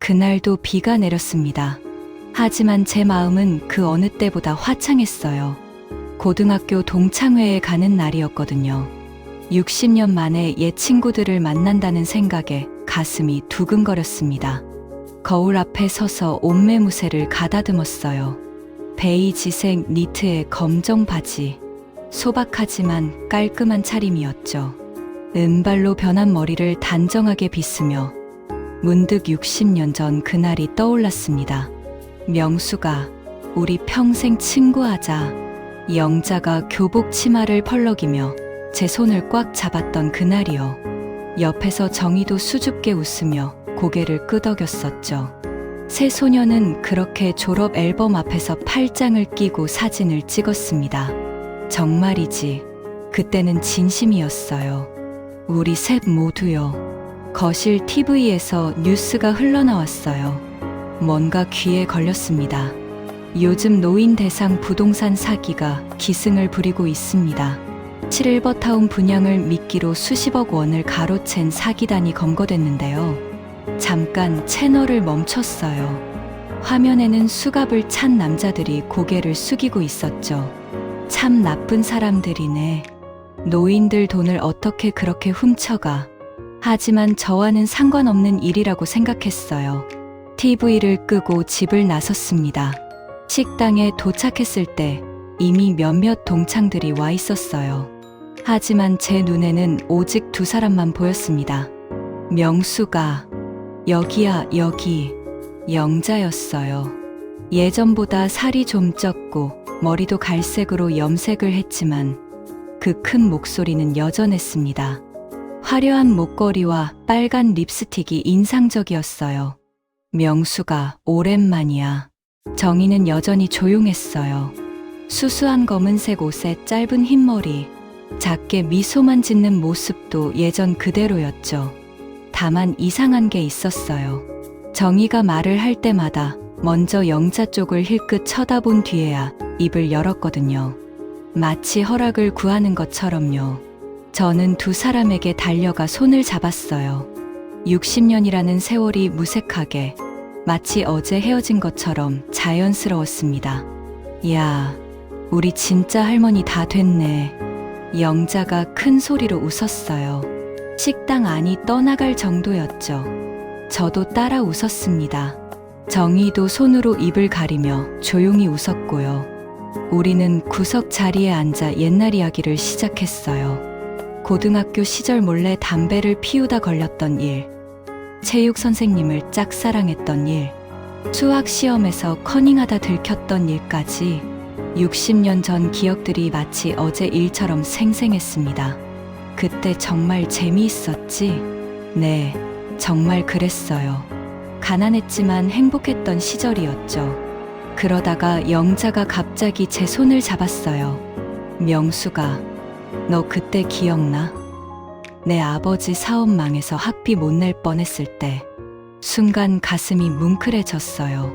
그날도 비가 내렸습니다. 하지만 제 마음은 그 어느 때보다 화창했어요. 고등학교 동창회에 가는 날이었거든요. 60년 만에 옛 친구들을 만난다는 생각에 가슴이 두근거렸습니다. 거울 앞에 서서 옷매무새를 가다듬었어요. 베이지색 니트에 검정 바지, 소박하지만 깔끔한 차림이었죠. 은발로 변한 머리를 단정하게 빗으며 문득 60년 전 그날이 떠올랐습니다. 명수가 우리 평생 친구하자. 영자가 교복 치마를 펄럭이며 제 손을 꽉 잡았던 그날이요. 옆에서 정희도 수줍게 웃으며 고개를 끄덕였었죠. 새 소녀는 그렇게 졸업 앨범 앞에서 팔짱을 끼고 사진을 찍었습니다. 정말이지. 그때는 진심이었어요. 우리 셋 모두요. 거실 TV에서 뉴스가 흘러나왔어요. 뭔가 귀에 걸렸습니다. 요즘 노인 대상 부동산 사기가 기승을 부리고 있습니다. 7일버타운 분양을 미끼로 수십억 원을 가로챈 사기단이 검거됐는데요. 잠깐 채널을 멈췄어요. 화면에는 수갑을 찬 남자들이 고개를 숙이고 있었죠. 참 나쁜 사람들이네. 노인들 돈을 어떻게 그렇게 훔쳐가. 하지만 저와는 상관없는 일이라고 생각했어요. TV를 끄고 집을 나섰습니다. 식당에 도착했을 때 이미 몇몇 동창들이 와 있었어요. 하지만 제 눈에는 오직 두 사람만 보였습니다. 명수가 여기야 여기. 영자였어요. 예전보다 살이 좀 쪘고 머리도 갈색으로 염색을 했지만 그 큰 목소리는 여전했습니다. 화려한 목걸이와 빨간 립스틱이 인상적이었어요. 명수가 오랜만이야. 정희는 여전히 조용했어요. 수수한 검은색 옷에 짧은 흰머리, 작게 미소만 짓는 모습도 예전 그대로였죠. 다만 이상한 게 있었어요. 정희가 말을 할 때마다 먼저 영자 쪽을 힐끗 쳐다본 뒤에야 입을 열었거든요. 마치 허락을 구하는 것처럼요. 저는 두 사람에게 달려가 손을 잡았어요. 60년이라는 세월이 무색하게 마치 어제 헤어진 것처럼 자연스러웠습니다. 야, 우리 진짜 할머니 다 됐네. 영자가 큰 소리로 웃었어요. 식당 안이 떠나갈 정도였죠. 저도 따라 웃었습니다. 정희도 손으로 입을 가리며 조용히 웃었고요. 우리는 구석 자리에 앉아 옛날 이야기를 시작했어요. 고등학교 시절 몰래 담배를 피우다 걸렸던 일, 체육 선생님을 짝사랑했던 일, 수학 시험에서 커닝하다 들켰던 일까지 60년 전 기억들이 마치 어제 일처럼 생생했습니다. 그때 정말 재미있었지? 네, 정말 그랬어요. 가난했지만 행복했던 시절이었죠. 그러다가 영자가 갑자기 제 손을 잡았어요. 명수가, 너 그때 기억나? 내 아버지 사업 망해서 학비 못 낼 뻔했을 때 순간 가슴이 뭉클해졌어요.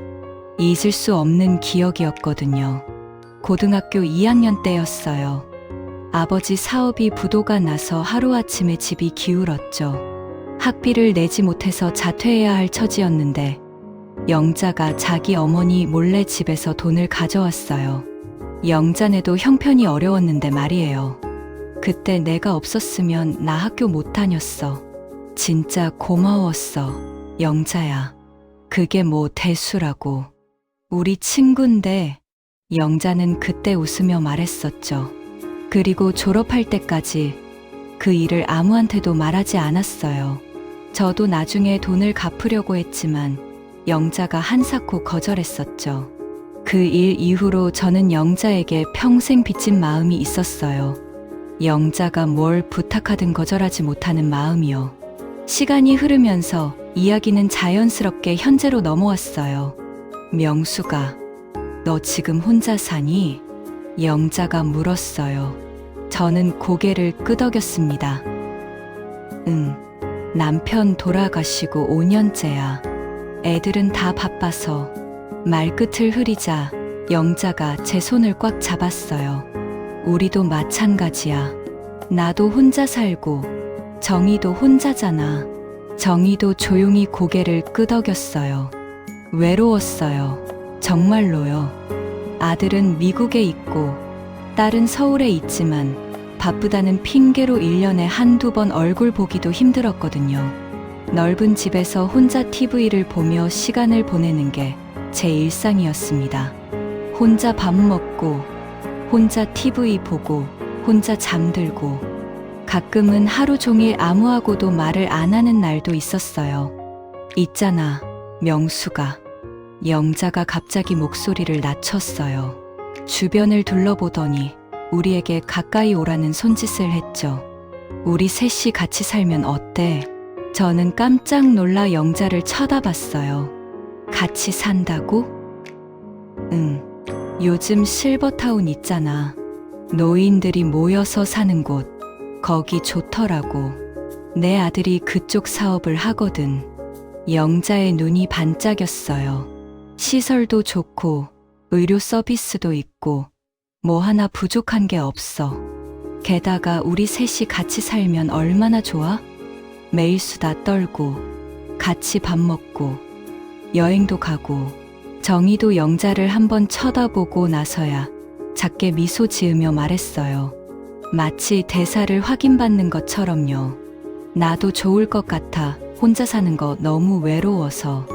잊을 수 없는 기억이었거든요. 고등학교 2학년 때였어요. 아버지 사업이 부도가 나서 하루아침에 집이 기울었죠. 학비를 내지 못해서 자퇴해야 할 처지였는데 영자가 자기 어머니 몰래 집에서 돈을 가져왔어요. 영자네도 형편이 어려웠는데 말이에요. 그때 내가 없었으면 나 학교 못 다녔어. 진짜 고마웠어. 영자야. 그게 뭐 대수라고. 우리 친구인데. 영자는 그때 웃으며 말했었죠. 그리고 졸업할 때까지 그 일을 아무한테도 말하지 않았어요. 저도 나중에 돈을 갚으려고 했지만 영자가 한사코 거절했었죠. 그 일 이후로 저는 영자에게 평생 빚진 마음이 있었어요. 영자가 뭘 부탁하든 거절하지 못하는 마음이요. 시간이 흐르면서 이야기는 자연스럽게 현재로 넘어왔어요. 명수가, 너 지금 혼자 사니? 영자가 물었어요. 저는 고개를 끄덕였습니다. 응, 남편 돌아가시고 5년째야. 애들은 다 바빠서. 말끝을 흐리자 영자가 제 손을 꽉 잡았어요. 우리도 마찬가지야. 나도 혼자 살고 정희도 혼자잖아. 정희도 조용히 고개를 끄덕였어요. 외로웠어요. 정말로요. 아들은 미국에 있고 딸은 서울에 있지만 바쁘다는 핑계로 1년에 한두 번 얼굴 보기도 힘들었거든요. 넓은 집에서 혼자 TV를 보며 시간을 보내는 게 제 일상이었습니다. 혼자 밥 먹고, 혼자 TV 보고, 혼자 잠들고, 가끔은 하루 종일 아무하고도 말을 안 하는 날도 있었어요. 있잖아, 명수가. 영자가 갑자기 목소리를 낮췄어요. 주변을 둘러보더니 우리에게 가까이 오라는 손짓을 했죠. 우리 셋이 같이 살면 어때? 저는 깜짝 놀라 영자를 쳐다봤어요. 같이 산다고? 응. 요즘 실버타운 있잖아. 노인들이 모여서 사는 곳. 거기 좋더라고. 내 아들이 그쪽 사업을 하거든. 영자의 눈이 반짝였어요. 시설도 좋고 의료 서비스도 있고 뭐 하나 부족한 게 없어. 게다가 우리 셋이 같이 살면 얼마나 좋아? 매일 수다 떨고 같이 밥 먹고 여행도 가고. 정희도 영자를 한번 쳐다보고 나서야 작게 미소 지으며 말했어요. 마치 대사를 확인받는 것처럼요. 나도 좋을 것 같아. 혼자 사는 거 너무 외로워서.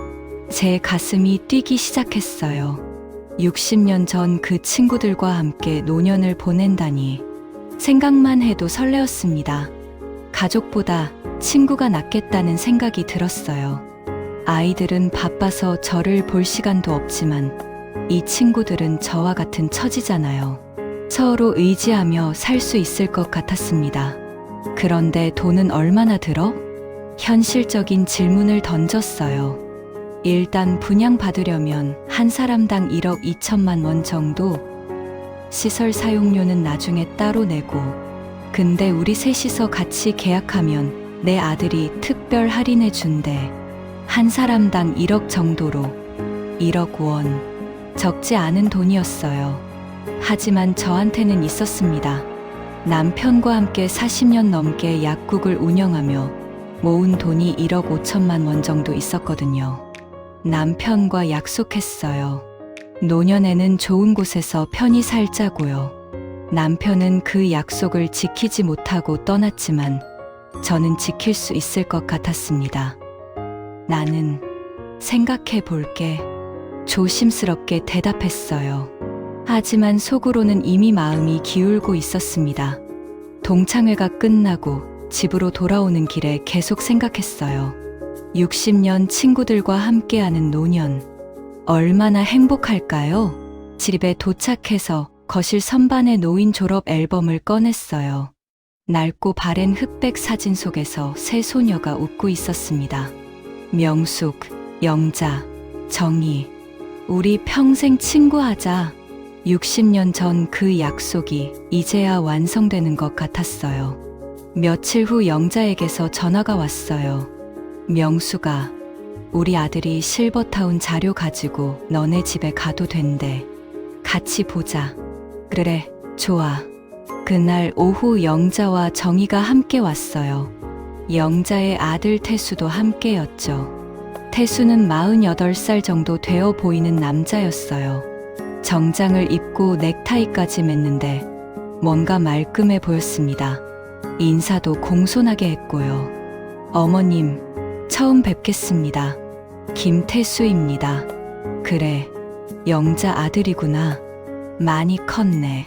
제 가슴이 뛰기 시작했어요. 60년 전 그 친구들과 함께 노년을 보낸다니. 생각만 해도 설레었습니다. 가족보다 친구가 낫겠다는 생각이 들었어요. 아이들은 바빠서 저를 볼 시간도 없지만 이 친구들은 저와 같은 처지잖아요. 서로 의지하며 살 수 있을 것 같았습니다. 그런데 돈은 얼마나 들어? 현실적인 질문을 던졌어요. 일단 분양받으려면 한 사람당 1억 2천만 원 정도. 시설 사용료는 나중에 따로 내고. 근데 우리 셋이서 같이 계약하면 내 아들이 특별 할인해 준대. 한 사람당 1억 정도로. 1억 원. 적지 않은 돈이었어요. 하지만 저한테는 있었습니다. 남편과 함께 40년 넘게 약국을 운영하며 모은 돈이 1억 5천만 원 정도 있었거든요. 남편과 약속했어요. 노년에는 좋은 곳에서 편히 살자고요. 남편은 그 약속을 지키지 못하고 떠났지만 저는 지킬 수 있을 것 같았습니다. 나는 생각해 볼게. 조심스럽게 대답했어요. 하지만 속으로는 이미 마음이 기울고 있었습니다. 동창회가 끝나고 집으로 돌아오는 길에 계속 생각했어요. 60년 친구들과 함께하는 노년. 얼마나 행복할까요? 집에 도착해서 거실 선반에 놓인 졸업 앨범을 꺼냈어요. 낡고 바랜 흑백 사진 속에서 세 소녀가 웃고 있었습니다. 명숙, 영자, 정희. 우리 평생 친구하자. 60년 전 그 약속이 이제야 완성되는 것 같았어요. 며칠 후 영자에게서 전화가 왔어요. 명수가 우리 아들이 실버타운 자료 가지고 너네 집에 가도 된대. 같이 보자. 그래, 좋아. 그날 오후 영자와 정희가 함께 왔어요. 영자의 아들 태수도 함께였죠. 태수는 48살 정도 되어 보이는 남자였어요. 정장을 입고 넥타이까지 맸는데 뭔가 말끔해 보였습니다. 인사도 공손하게 했고요. 어머님, 처음 뵙겠습니다. 김태수입니다. 그래, 영자 아들이구나. 많이 컸네.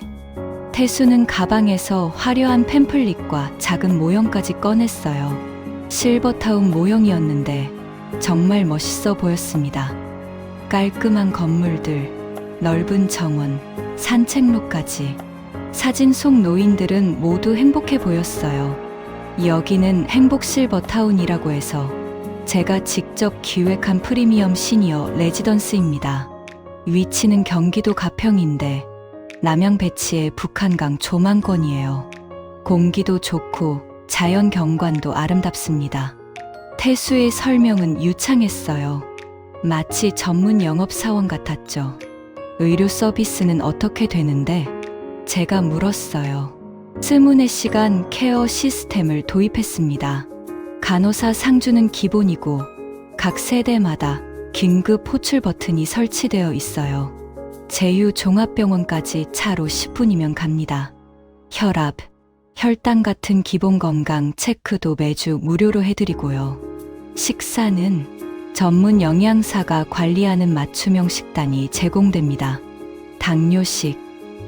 태수는 가방에서 화려한 팸플릿과 작은 모형까지 꺼냈어요. 실버타운 모형이었는데 정말 멋있어 보였습니다. 깔끔한 건물들, 넓은 정원, 산책로까지. 사진 속 노인들은 모두 행복해 보였어요. 여기는 행복 실버타운이라고 해서 제가 직접 기획한 프리미엄 시니어 레지던스입니다. 위치는 경기도 가평인데 남양 배치의 북한강 조망권이에요. 공기도 좋고 자연 경관도 아름답습니다. 태수의 설명은 유창했어요. 마치 전문 영업사원 같았죠. 의료 서비스는 어떻게 되는데? 제가 물었어요. 24시간 케어 시스템을 도입했습니다. 간호사 상주는 기본이고 각 세대마다 긴급 호출 버튼이 설치되어 있어요. 제휴 종합병원까지 차로 10분이면 갑니다. 혈압, 혈당 같은 기본 건강 체크도 매주 무료로 해드리고요. 식사는 전문 영양사가 관리하는 맞춤형 식단이 제공됩니다. 당뇨식,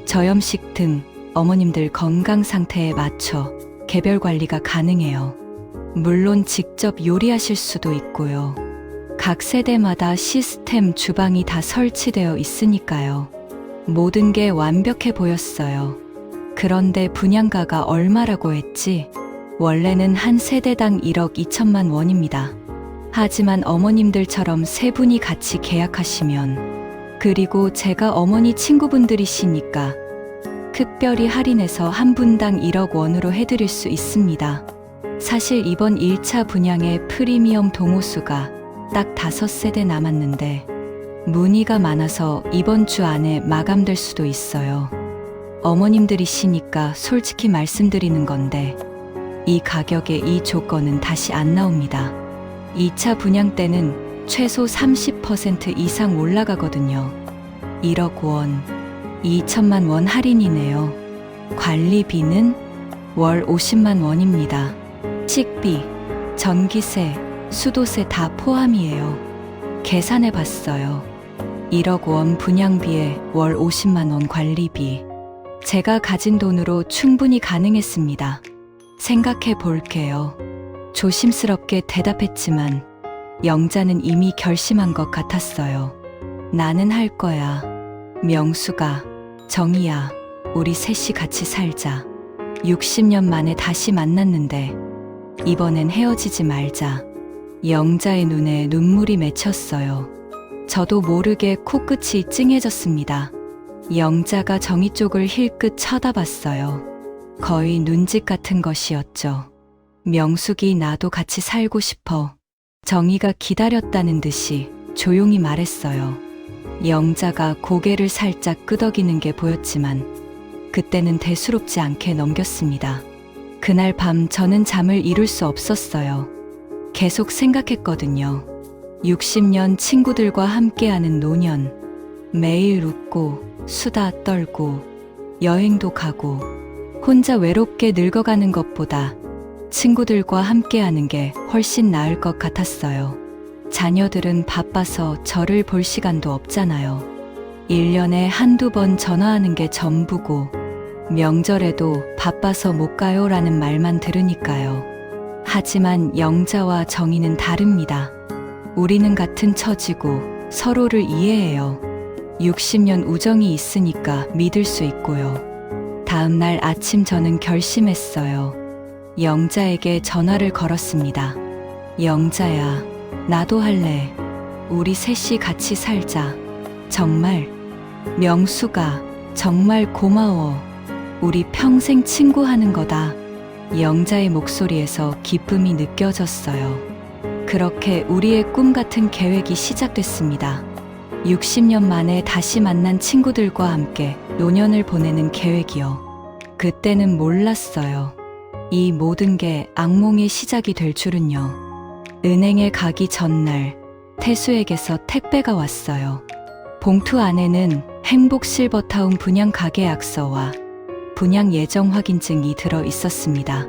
저염식 등 어머님들 건강 상태에 맞춰 개별 관리가 가능해요. 물론 직접 요리하실 수도 있고요. 각 세대마다 시스템 주방이 다 설치되어 있으니까요. 모든 게 완벽해 보였어요. 그런데 분양가가 얼마라고 했지? 원래는 한 세대당 1억 2천만 원입니다. 하지만 어머님들처럼 세 분이 같이 계약하시면, 그리고 제가 어머니 친구분들이시니까 특별히 할인해서 한 분당 1억 원으로 해드릴 수 있습니다. 사실 이번 1차 분양의 프리미엄 동호수가 딱 5세대 남았는데 문의가 많아서 이번 주 안에 마감될 수도 있어요. 어머님들이시니까 솔직히 말씀드리는 건데 이 가격에 이 조건은 다시 안 나옵니다. 2차 분양 때는 최소 30% 이상 올라가거든요. 1억 원, 2천만 원 할인이네요. 관리비는 월 50만 원입니다. 식비, 전기세, 수도세 다 포함이에요. 계산해 봤어요. 1억 원 분양비에 월 50만 원 관리비. 제가 가진 돈으로 충분히 가능했습니다. 생각해 볼게요. 조심스럽게 대답했지만 영자는 이미 결심한 것 같았어요. 나는 할 거야. 명수가, 정희야, 우리 셋이 같이 살자. 60년 만에 다시 만났는데 이번엔 헤어지지 말자. 영자의 눈에 눈물이 맺혔어요. 저도 모르게 코끝이 찡해졌습니다. 영자가 정희 쪽을 힐끗 쳐다봤어요. 거의 눈짓 같은 것이었죠. 명숙이 나도 같이 살고 싶어. 정희가 기다렸다는 듯이 조용히 말했어요. 영자가 고개를 살짝 끄덕이는 게 보였지만 그때는 대수롭지 않게 넘겼습니다. 그날 밤 저는 잠을 이룰 수 없었어요. 계속 생각했거든요. 60년 친구들과 함께하는 노년. 매일 웃고 수다 떨고 여행도 가고 혼자 외롭게 늙어가는 것보다 친구들과 함께하는 게 훨씬 나을 것 같았어요. 자녀들은 바빠서 저를 볼 시간도 없잖아요. 1년에 한두 번 전화하는 게 전부고 명절에도 바빠서 못 가요 라는 말만 들으니까요. 하지만 영자와 정희는 다릅니다. 우리는 같은 처지고 서로를 이해해요. 60년 우정이 있으니까 믿을 수 있고요. 다음 날 아침 저는 결심했어요. 영자에게 전화를 걸었습니다. 영자야, 나도 할래. 우리 셋이 같이 살자. 정말. 명수가, 정말 고마워. 우리 평생 친구하는 거다. 영자의 목소리에서 기쁨이 느껴졌어요. 그렇게 우리의 꿈 같은 계획이 시작됐습니다. 60년 만에 다시 만난 친구들과 함께 노년을 보내는 계획이요. 그때는 몰랐어요. 이 모든 게 악몽의 시작이 될 줄은요. 은행에 가기 전날 태수에게서 택배가 왔어요. 봉투 안에는 행복 실버타운 분양 가계 약서와 분양 예정 확인증이 들어 있었습니다.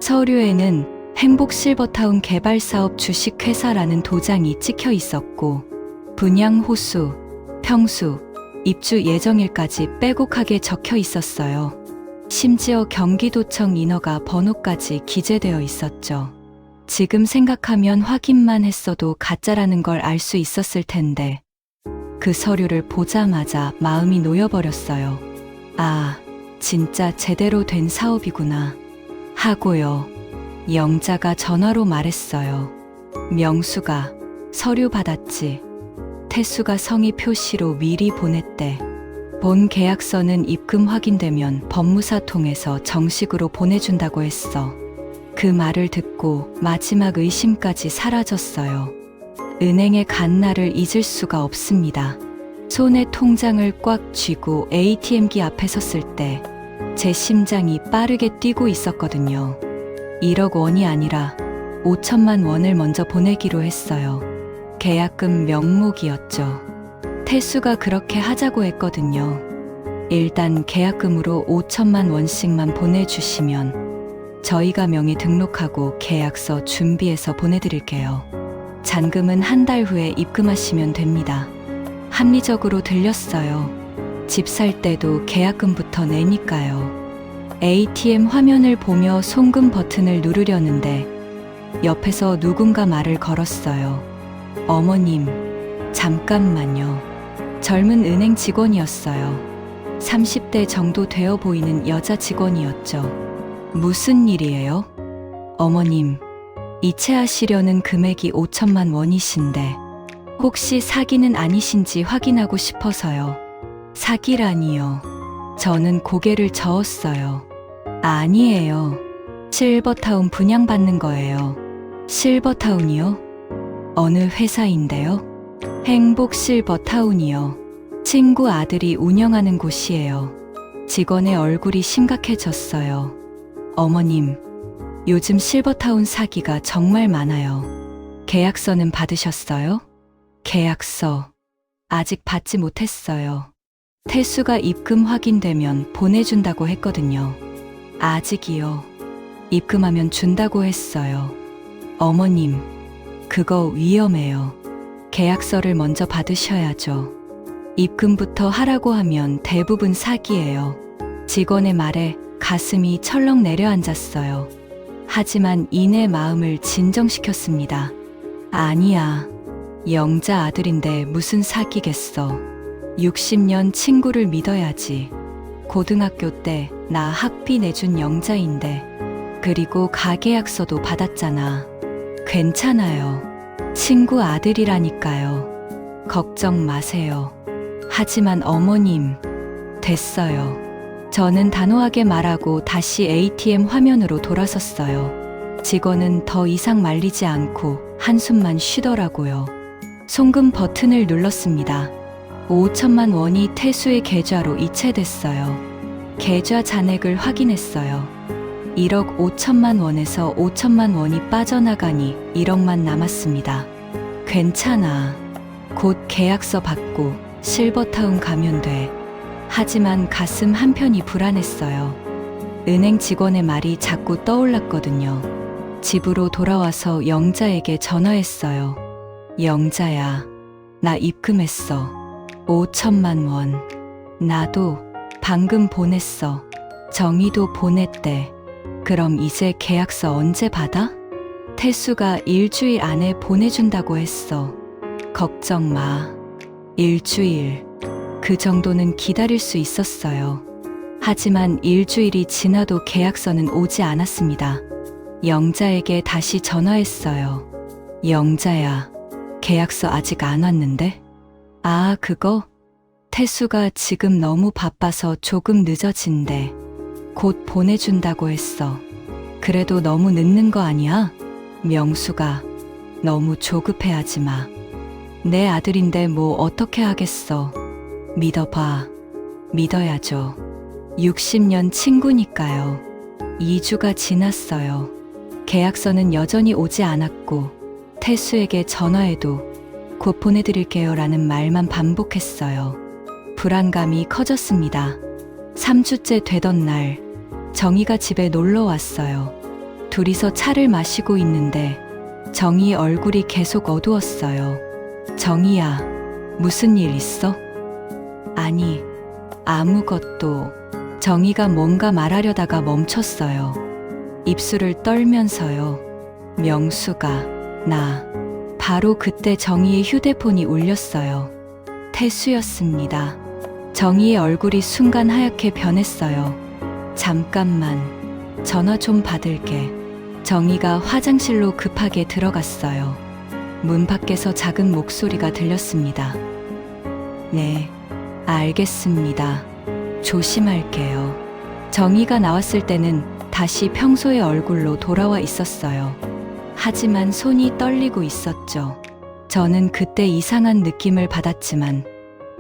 서류에는 행복 실버타운 개발사업 주식회사라는 도장이 찍혀 있었고 분양 호수, 평수, 입주 예정일까지 빼곡하게 적혀 있었어요. 심지어 경기도청 인허가 번호까지 기재되어 있었죠. 지금 생각하면 확인만 했어도 가짜라는 걸 알 수 있었을 텐데 그 서류를 보자마자 마음이 놓여버렸어요. 아, 진짜 제대로 된 사업이구나 하고요. 영자가 전화로 말했어요. 명수가 서류 받았지. 태수가 성의 표시로 미리 보냈대. 본 계약서는 입금 확인되면 법무사 통해서 정식으로 보내준다고 했어. 그 말을 듣고 마지막 의심까지 사라졌어요. 은행에 간 날을 잊을 수가 없습니다. 손에 통장을 꽉 쥐고 ATM기 앞에 섰을 때 제 심장이 빠르게 뛰고 있었거든요. 1억 원이 아니라 5천만 원을 먼저 보내기로 했어요. 계약금 명목이었죠. 태수가 그렇게 하자고 했거든요. 일단 계약금으로 5천만 원씩만 보내주시면 저희가 명의 등록하고 계약서 준비해서 보내드릴게요. 잔금은 한 달 후에 입금하시면 됩니다. 합리적으로 들렸어요. 집 살 때도 계약금부터 내니까요. ATM 화면을 보며 송금 버튼을 누르려는데 옆에서 누군가 말을 걸었어요. 어머님, 잠깐만요. 젊은 은행 직원이었어요. 30대 정도 되어 보이는 여자 직원이었죠. 무슨 일이에요? 어머님, 이체하시려는 금액이 5천만 원이신데 혹시 사기는 아니신지 확인하고 싶어서요. 사기라니요. 저는 고개를 저었어요. 아니에요. 실버타운 분양받는 거예요. 실버타운이요? 어느 회사인데요? 행복 실버타운이요. 친구 아들이 운영하는 곳이에요. 직원의 얼굴이 심각해졌어요. 어머님, 요즘 실버타운 사기가 정말 많아요. 계약서는 받으셨어요? 계약서 아직 받지 못했어요. 태수가 입금 확인되면 보내준다고 했거든요. 아직이요. 입금하면 준다고 했어요. 어머님, 그거 위험해요. 계약서를 먼저 받으셔야죠. 입금부터 하라고 하면 대부분 사기예요. 직원의 말에 가슴이 철렁 내려앉았어요. 하지만 이내 마음을 진정시켰습니다. 아니야. 영자 아들인데 무슨 사기겠어. 60년 친구를 믿어야지. 고등학교 때 나 학비 내준 영자인데. 그리고 가계약서도 받았잖아. 괜찮아요. 친구 아들이라니까요. 걱정 마세요. 하지만 어머님, 됐어요. 저는 단호하게 말하고 다시 ATM 화면으로 돌아섰어요. 직원은 더 이상 말리지 않고 한숨만 쉬더라고요. 송금 버튼을 눌렀습니다. 5천만 원이 태수의 계좌로 이체됐어요. 계좌 잔액을 확인했어요. 1억 5천만 원에서 5천만 원이 빠져나가니 1억만 남았습니다. 괜찮아. 곧 계약서 받고 실버타운 가면 돼. 하지만 가슴 한편이 불안했어요. 은행 직원의 말이 자꾸 떠올랐거든요. 집으로 돌아와서 영자에게 전화했어요. 영자야, 나 입금했어. 5천만 원. 나도 방금 보냈어. 정희도 보냈대. 그럼 이제 계약서 언제 받아? 태수가 일주일 안에 보내준다고 했어. 걱정 마. 일주일. 그 정도는 기다릴 수 있었어요. 하지만 일주일이 지나도 계약서는 오지 않았습니다. 영자에게 다시 전화했어요. 영자야, 계약서 아직 안 왔는데? 아, 그거? 태수가 지금 너무 바빠서 조금 늦어진대. 곧 보내준다고 했어. 그래도 너무 늦는 거 아니야? 명수가, 너무 조급해하지 마. 내 아들인데 뭐 어떻게 하겠어. 믿어봐. 믿어야죠. 60년 친구니까요. 2주가 지났어요. 계약서는 여전히 오지 않았고 태수에게 전화해도 곧 보내드릴게요 라는 말만 반복했어요. 불안감이 커졌습니다. 3주째 되던 날 정희가 집에 놀러 왔어요. 둘이서 차를 마시고 있는데 정희의 얼굴이 계속 어두웠어요. 정희야, 무슨 일 있어? 아니, 아무것도. 정희가 뭔가 말하려다가 멈췄어요. 입술을 떨면서요. 명수가, 나. 바로 그때 정희의 휴대폰이 울렸어요. 태수였습니다. 정희의 얼굴이 순간 하얗게 변했어요. 잠깐만, 전화 좀 받을게. 정희가 화장실로 급하게 들어갔어요. 문 밖에서 작은 목소리가 들렸습니다. 네, 알겠습니다. 조심할게요. 정희가 나왔을 때는 다시 평소의 얼굴로 돌아와 있었어요. 하지만 손이 떨리고 있었죠. 저는 그때 이상한 느낌을 받았지만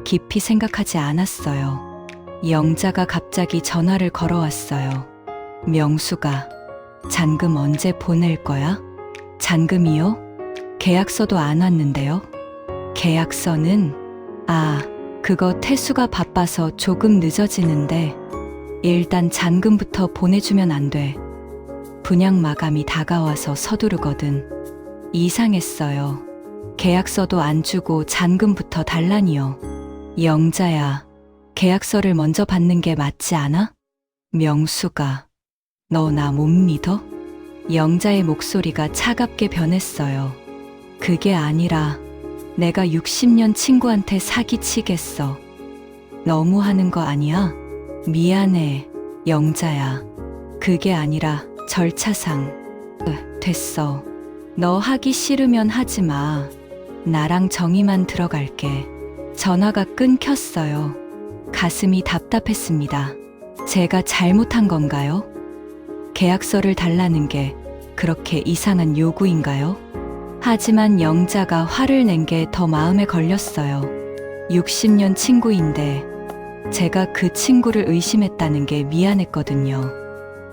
깊이 생각하지 않았어요. 영자가 갑자기 전화를 걸어왔어요. 명수가, 잔금 언제 보낼 거야? 잔금이요? 계약서도 안 왔는데요? 계약서는? 그거 태수가 바빠서 조금 늦어지는데 일단 잔금부터 보내주면 안 돼. 분양 마감이 다가와서 서두르거든. 이상했어요. 계약서도 안 주고 잔금부터 달라니요. 영자야, 계약서를 먼저 받는 게 맞지 않아? 명수가, 너 나 못 믿어? 영자의 목소리가 차갑게 변했어요. 그게 아니라 내가 60년 친구한테 사기치겠어. 너무하는 거 아니야? 미안해, 영자야. 그게 아니라 절차상. 됐어. 너 하기 싫으면 하지 마. 나랑 정의만 들어갈게. 전화가 끊겼어요. 가슴이 답답했습니다. 제가 잘못한 건가요? 계약서를 달라는 게 그렇게 이상한 요구인가요? 하지만 영자가 화를 낸 게 더 마음에 걸렸어요. 60년 친구인데 제가 그 친구를 의심했다는 게 미안했거든요.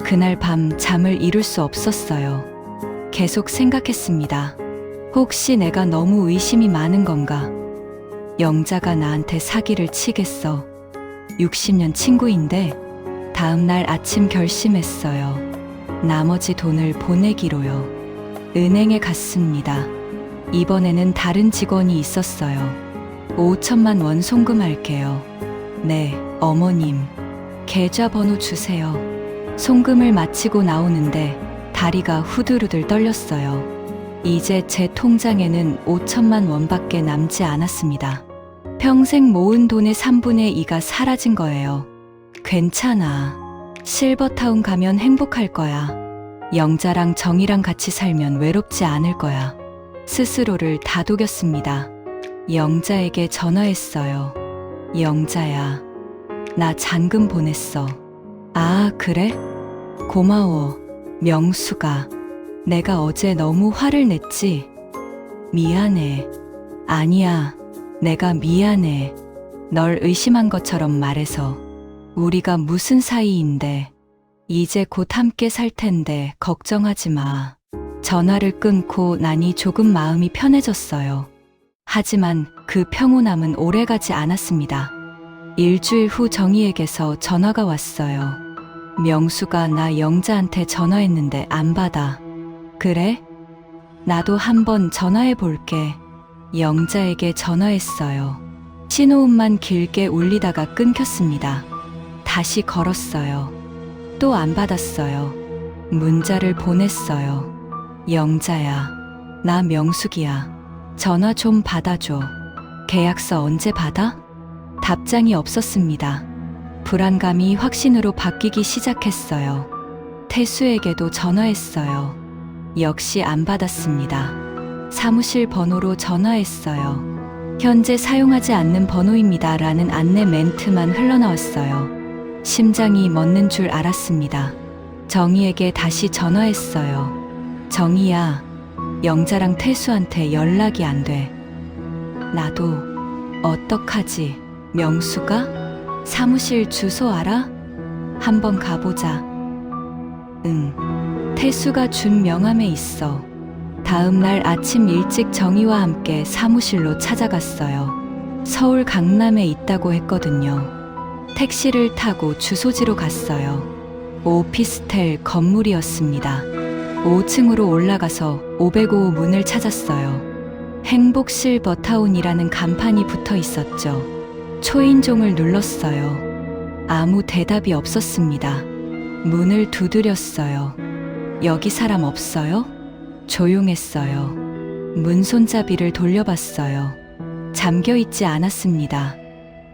그날 밤 잠을 이룰 수 없었어요. 계속 생각했습니다. 혹시 내가 너무 의심이 많은 건가? 영자가 나한테 사기를 치겠어. 60년 친구인데 다음 날 아침 결심했어요. 나머지 돈을 보내기로요. 은행에 갔습니다. 이번에는 다른 직원이 있었어요. 5천만 원 송금할게요. 네, 어머님. 계좌번호 주세요. 송금을 마치고 나오는데 다리가 후들후들 떨렸어요. 이제 제 통장에는 5천만 원밖에 남지 않았습니다. 평생 모은 돈의 3분의 2가 사라진 거예요. 괜찮아. 실버타운 가면 행복할 거야. 영자랑 정이랑 같이 살면 외롭지 않을 거야. 스스로를 다독였습니다. 영자에게 전화했어요. 영자야, 나 잔금 보냈어. 아, 그래? 고마워. 명수가. 내가 어제 너무 화를 냈지? 미안해. 아니야, 내가 미안해. 널 의심한 것처럼 말해서. 우리가 무슨 사이인데. 이제 곧 함께 살 텐데 걱정하지 마. 전화를 끊고 나니 조금 마음이 편해졌어요. 하지만 그 평온함은 오래가지 않았습니다. 일주일 후 정희에게서 전화가 왔어요. 명수가 나 영자한테 전화했는데 안 받아. 그래? 나도 한번 전화해 볼게. 영자에게 전화했어요. 신호음만 길게 울리다가 끊겼습니다. 다시 걸었어요. 또 안 받았어요. 문자를 보냈어요. 영자야, 나 명숙이야. 전화 좀 받아줘. 계약서 언제 받아? 답장이 없었습니다. 불안감이 확신으로 바뀌기 시작했어요. 태수에게도 전화했어요. 역시 안 받았습니다. 사무실 번호로 전화했어요. 현재 사용하지 않는 번호입니다. 라는 안내 멘트만 흘러나왔어요. 심장이 멎는 줄 알았습니다. 정희에게 다시 전화했어요. 정희야, 영자랑 태수한테 연락이 안 돼. 나도. 어떡하지? 명수가? 사무실 주소 알아? 한번 가보자. 응. 태수가 준 명함에 있어. 다음 날 아침 일찍 정희와 함께 사무실로 찾아갔어요. 서울 강남에 있다고 했거든요. 택시를 타고 주소지로 갔어요. 오피스텔 건물이었습니다. 5층으로 올라가서 505 문을 찾았어요. 행복 실버타운이라는 간판이 붙어 있었죠. 초인종을 눌렀어요. 아무 대답이 없었습니다. 문을 두드렸어요. 여기 사람 없어요? 조용했어요. 문 손잡이를 돌려봤어요. 잠겨 있지 않았습니다.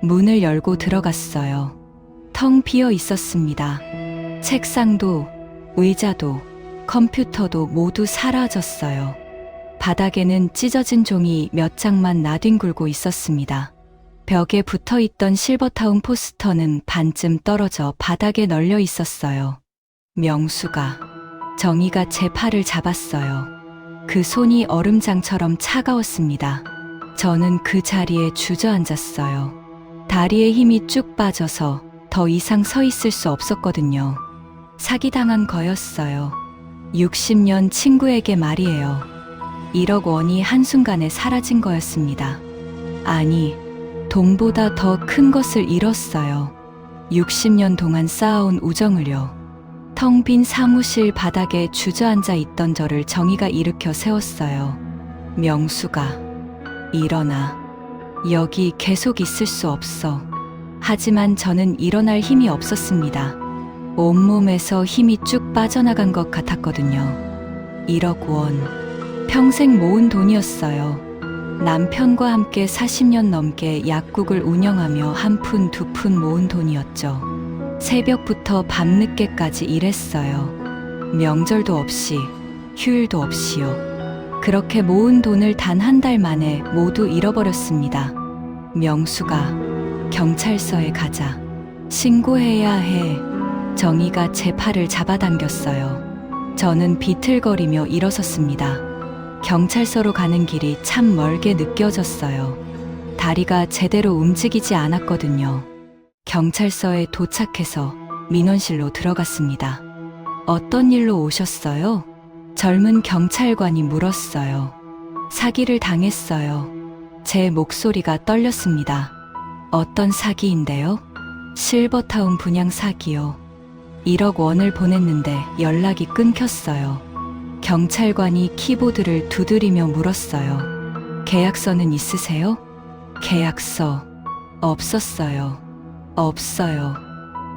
문을 열고 들어갔어요. 텅 비어 있었습니다. 책상도, 의자도, 컴퓨터도 모두 사라졌어요. 바닥에는 찢어진 종이 몇 장만 나뒹굴고 있었습니다. 벽에 붙어 있던 실버타운 포스터는 반쯤 떨어져 바닥에 널려 있었어요. 명수가. 정희가 제 팔을 잡았어요. 그 손이 얼음장처럼 차가웠습니다. 저는 그 자리에 주저앉았어요. 다리에 힘이 쭉 빠져서 더 이상 서 있을 수 없었거든요. 사기당한 거였어요. 60년 친구에게 말이에요. 1억 원이 한순간에 사라진 거였습니다. 아니, 돈보다 더 큰 것을 잃었어요. 60년 동안 쌓아온 우정을요. 텅 빈 사무실 바닥에 주저앉아 있던 저를 정희가 일으켜 세웠어요. 명수가, 일어나. 여기 계속 있을 수 없어. 하지만 저는 일어날 힘이 없었습니다. 온몸에서 힘이 쭉 빠져나간 것 같았거든요. 1억 원. 평생 모은 돈이었어요. 남편과 함께 40년 넘게 약국을 운영하며 한 푼 두 푼 모은 돈이었죠. 새벽부터 밤늦게까지 일했어요. 명절도 없이, 휴일도 없이요. 그렇게 모은 돈을 단 한 달 만에 모두 잃어버렸습니다. 명수가, 경찰서에 가자. 신고해야 해. 정희가 제 팔을 잡아당겼어요. 저는 비틀거리며 일어섰습니다. 경찰서로 가는 길이 참 멀게 느껴졌어요. 다리가 제대로 움직이지 않았거든요. 경찰서에 도착해서 민원실로 들어갔습니다. 어떤 일로 오셨어요? 젊은 경찰관이 물었어요. 사기를 당했어요. 제 목소리가 떨렸습니다. 어떤 사기인데요? 실버타운 분양 사기요. 1억 원을 보냈는데 연락이 끊겼어요. 경찰관이 키보드를 두드리며 물었어요. 계약서는 있으세요? 계약서 없었어요. 없어요.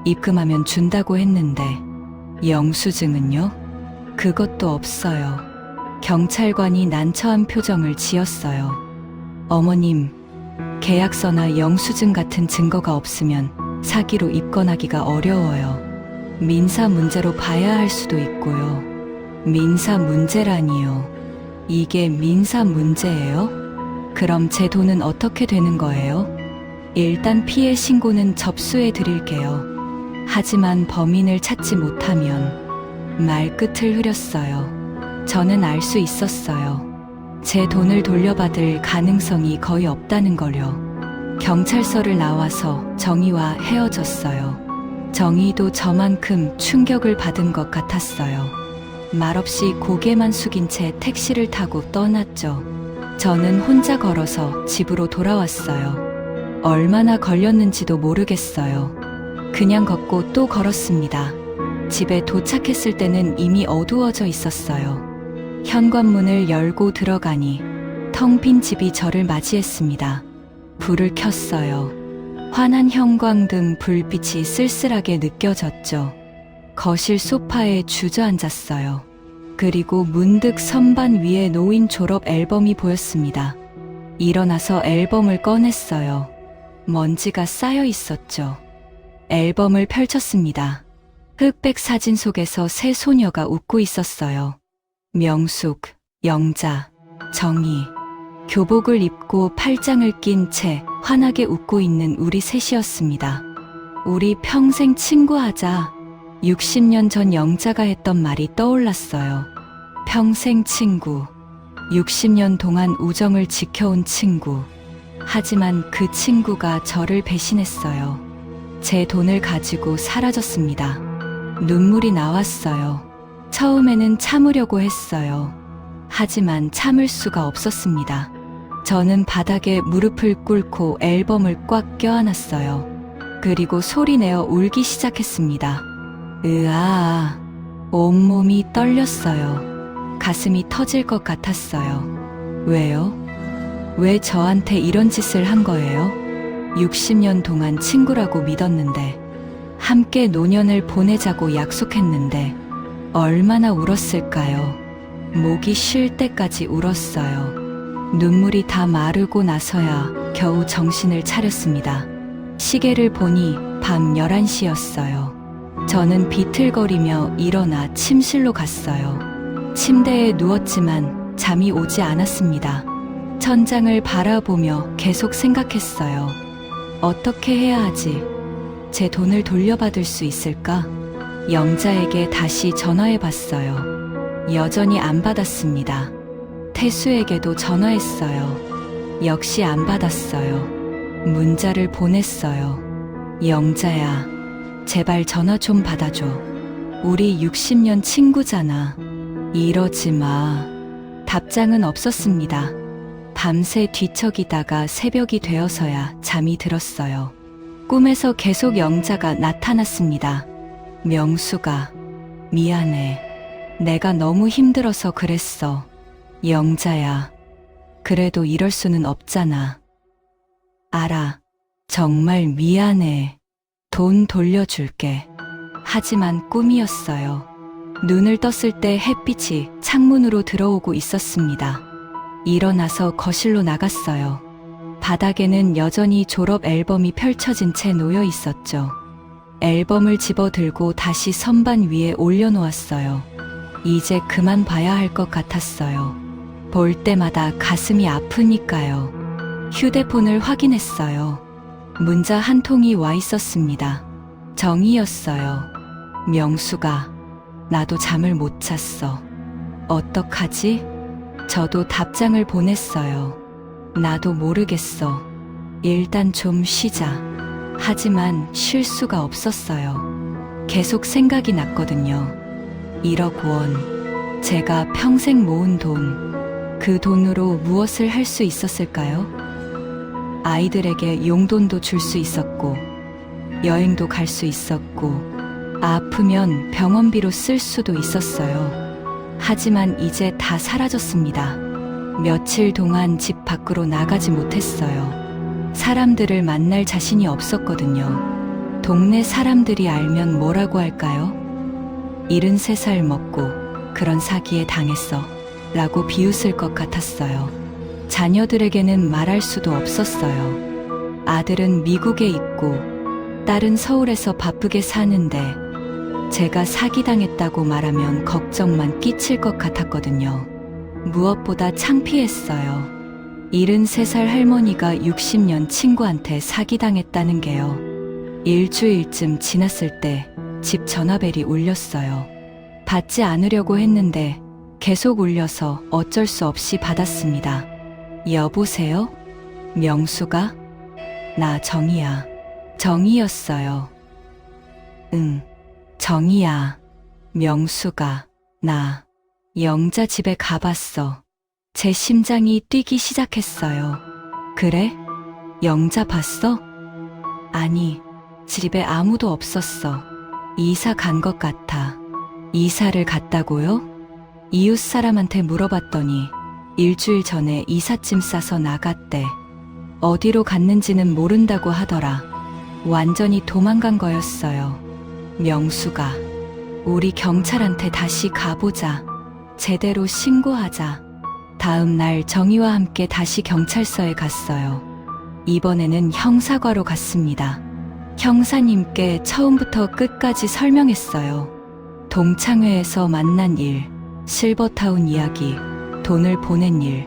입금하면 준다고 했는데 영수증은요? 그것도 없어요. 경찰관이 난처한 표정을 지었어요. 어머님, 계약서나 영수증 같은 증거가 없으면 사기로 입건하기가 어려워요. 민사 문제로 봐야 할 수도 있고요. 민사 문제라니요. 이게 민사 문제예요? 그럼 제 돈은 어떻게 되는 거예요? 일단 피해 신고는 접수해 드릴게요. 하지만 범인을 찾지 못하면 말끝을 흐렸어요. 저는 알 수 있었어요. 제 돈을 돌려받을 가능성이 거의 없다는 걸요. 경찰서를 나와서 정희와 헤어졌어요. 정희도 저만큼 충격을 받은 것 같았어요. 말없이 고개만 숙인 채 택시를 타고 떠났죠. 저는 혼자 걸어서 집으로 돌아왔어요. 얼마나 걸렸는지도 모르겠어요. 그냥 걷고 또 걸었습니다. 집에 도착했을 때는 이미 어두워져 있었어요. 현관문을 열고 들어가니 텅 빈 집이 저를 맞이했습니다. 불을 켰어요. 환한 형광등 불빛이 쓸쓸하게 느껴졌죠. 거실 소파에 주저앉았어요. 그리고 문득 선반 위에 놓인 졸업 앨범이 보였습니다. 일어나서 앨범을 꺼냈어요. 먼지가 쌓여 있었죠. 앨범을 펼쳤습니다. 흑백 사진 속에서 세 소녀가 웃고 있었어요. 명숙, 영자, 정희. 교복을 입고 팔짱을 낀 채 환하게 웃고 있는 우리 셋이었습니다. 우리 평생 친구하자. 60년 전 영자가 했던 말이 떠올랐어요. 평생 친구. 60년 동안 우정을 지켜온 친구. 하지만 그 친구가 저를 배신했어요. 제 돈을 가지고 사라졌습니다. 눈물이 나왔어요. 처음에는 참으려고 했어요. 하지만 참을 수가 없었습니다. 저는 바닥에 무릎을 꿇고 앨범을 꽉 껴안았어요. 그리고 소리내어 울기 시작했습니다. 으아, 온몸이 떨렸어요. 가슴이 터질 것 같았어요. 왜요? 왜 저한테 이런 짓을 한 거예요? 60년 동안 친구라고 믿었는데, 함께 노년을 보내자고 약속했는데, 얼마나 울었을까요? 목이 쉴 때까지 울었어요. 눈물이 다 마르고 나서야 겨우 정신을 차렸습니다. 시계를 보니 밤 11시였어요. 저는 비틀거리며 일어나 침실로 갔어요. 침대에 누웠지만 잠이 오지 않았습니다. 천장을 바라보며 계속 생각했어요. 어떻게 해야 하지? 제 돈을 돌려받을 수 있을까? 영자에게 다시 전화해봤어요. 여전히 안 받았습니다. 태수에게도 전화했어요. 역시 안 받았어요. 문자를 보냈어요. 영자야, 제발 전화 좀 받아줘. 우리 60년 친구잖아. 이러지 마. 답장은 없었습니다. 밤새 뒤척이다가 새벽이 되어서야 잠이 들었어요. 꿈에서 계속 영자가 나타났습니다. 명수가, 미안해. 내가 너무 힘들어서 그랬어. 영자야. 그래도 이럴 수는 없잖아. 알아. 정말 미안해. 돈 돌려줄게. 하지만 꿈이었어요. 눈을 떴을 때 햇빛이 창문으로 들어오고 있었습니다. 일어나서 거실로 나갔어요. 바닥에는 여전히 졸업 앨범이 펼쳐진 채 놓여 있었죠. 앨범을 집어들고 다시 선반 위에 올려놓았어요. 이제 그만 봐야 할 것 같았어요. 볼 때마다 가슴이 아프니까요. 휴대폰을 확인했어요. 문자 한 통이 와 있었습니다. 정이었어요. 명수가, 나도 잠을 못 잤어. 어떡하지? 저도 답장을 보냈어요. 나도 모르겠어. 일단 좀 쉬자. 하지만 쉴 수가 없었어요. 계속 생각이 났거든요. 1억 원. 제가 평생 모은 돈. 그 돈으로 무엇을 할 수 있었을까요? 아이들에게 용돈도 줄 수 있었고, 여행도 갈 수 있었고, 아프면 병원비로 쓸 수도 있었어요. 하지만 이제 다 사라졌습니다. 며칠 동안 집 밖으로 나가지 못했어요. 사람들을 만날 자신이 없었거든요. 동네 사람들이 알면 뭐라고 할까요? 73살 먹고 그런 사기에 당했어 라고 비웃을 것 같았어요. 자녀들에게는 말할 수도 없었어요. 아들은 미국에 있고 딸은 서울에서 바쁘게 사는데 제가 사기당했다고 말하면 걱정만 끼칠 것 같았거든요. 무엇보다 창피했어요. 73살 할머니가 60년 친구한테 사기당했다는 게요. 일주일쯤 지났을 때 집 전화벨이 울렸어요. 받지 않으려고 했는데 계속 울려서 어쩔 수 없이 받았습니다. 여보세요? 명수가? 나 정이야. 정이였어요. 응, 정이야. 명수가, 나. 영자 집에 가봤어. 제 심장이 뛰기 시작했어요. 그래? 영자 봤어? 아니, 집에 아무도 없었어. 이사 간 것 같아. 이사를 갔다고요? 이웃 사람한테 물어봤더니 일주일 전에 이삿짐 싸서 나갔대. 어디로 갔는지는 모른다고 하더라. 완전히 도망간 거였어요. 명수가, 우리 경찰한테 다시 가보자. 제대로 신고하자. 다음 날 정희와 함께 다시 경찰서에 갔어요. 이번에는 형사과로 갔습니다. 형사님께 처음부터 끝까지 설명했어요. 동창회에서 만난 일, 실버타운 이야기, 돈을 보낸 일,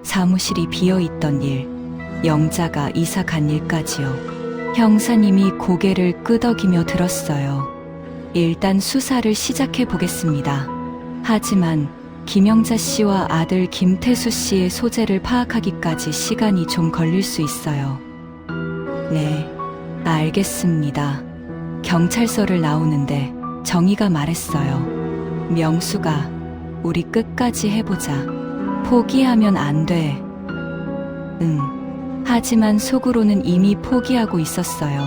사무실이 비어있던 일, 영자가 이사 간 일까지요. 형사님이 고개를 끄덕이며 들었어요. 일단 수사를 시작해 보겠습니다. 하지만 김영자 씨와 아들 김태수 씨의 소재를 파악하기까지 시간이 좀 걸릴 수 있어요. 네, 알겠습니다. 경찰서를 나오는데 정희가 말했어요. 명수가, 우리 끝까지 해보자. 포기하면 안 돼. 응. 하지만 속으로는 이미 포기하고 있었어요.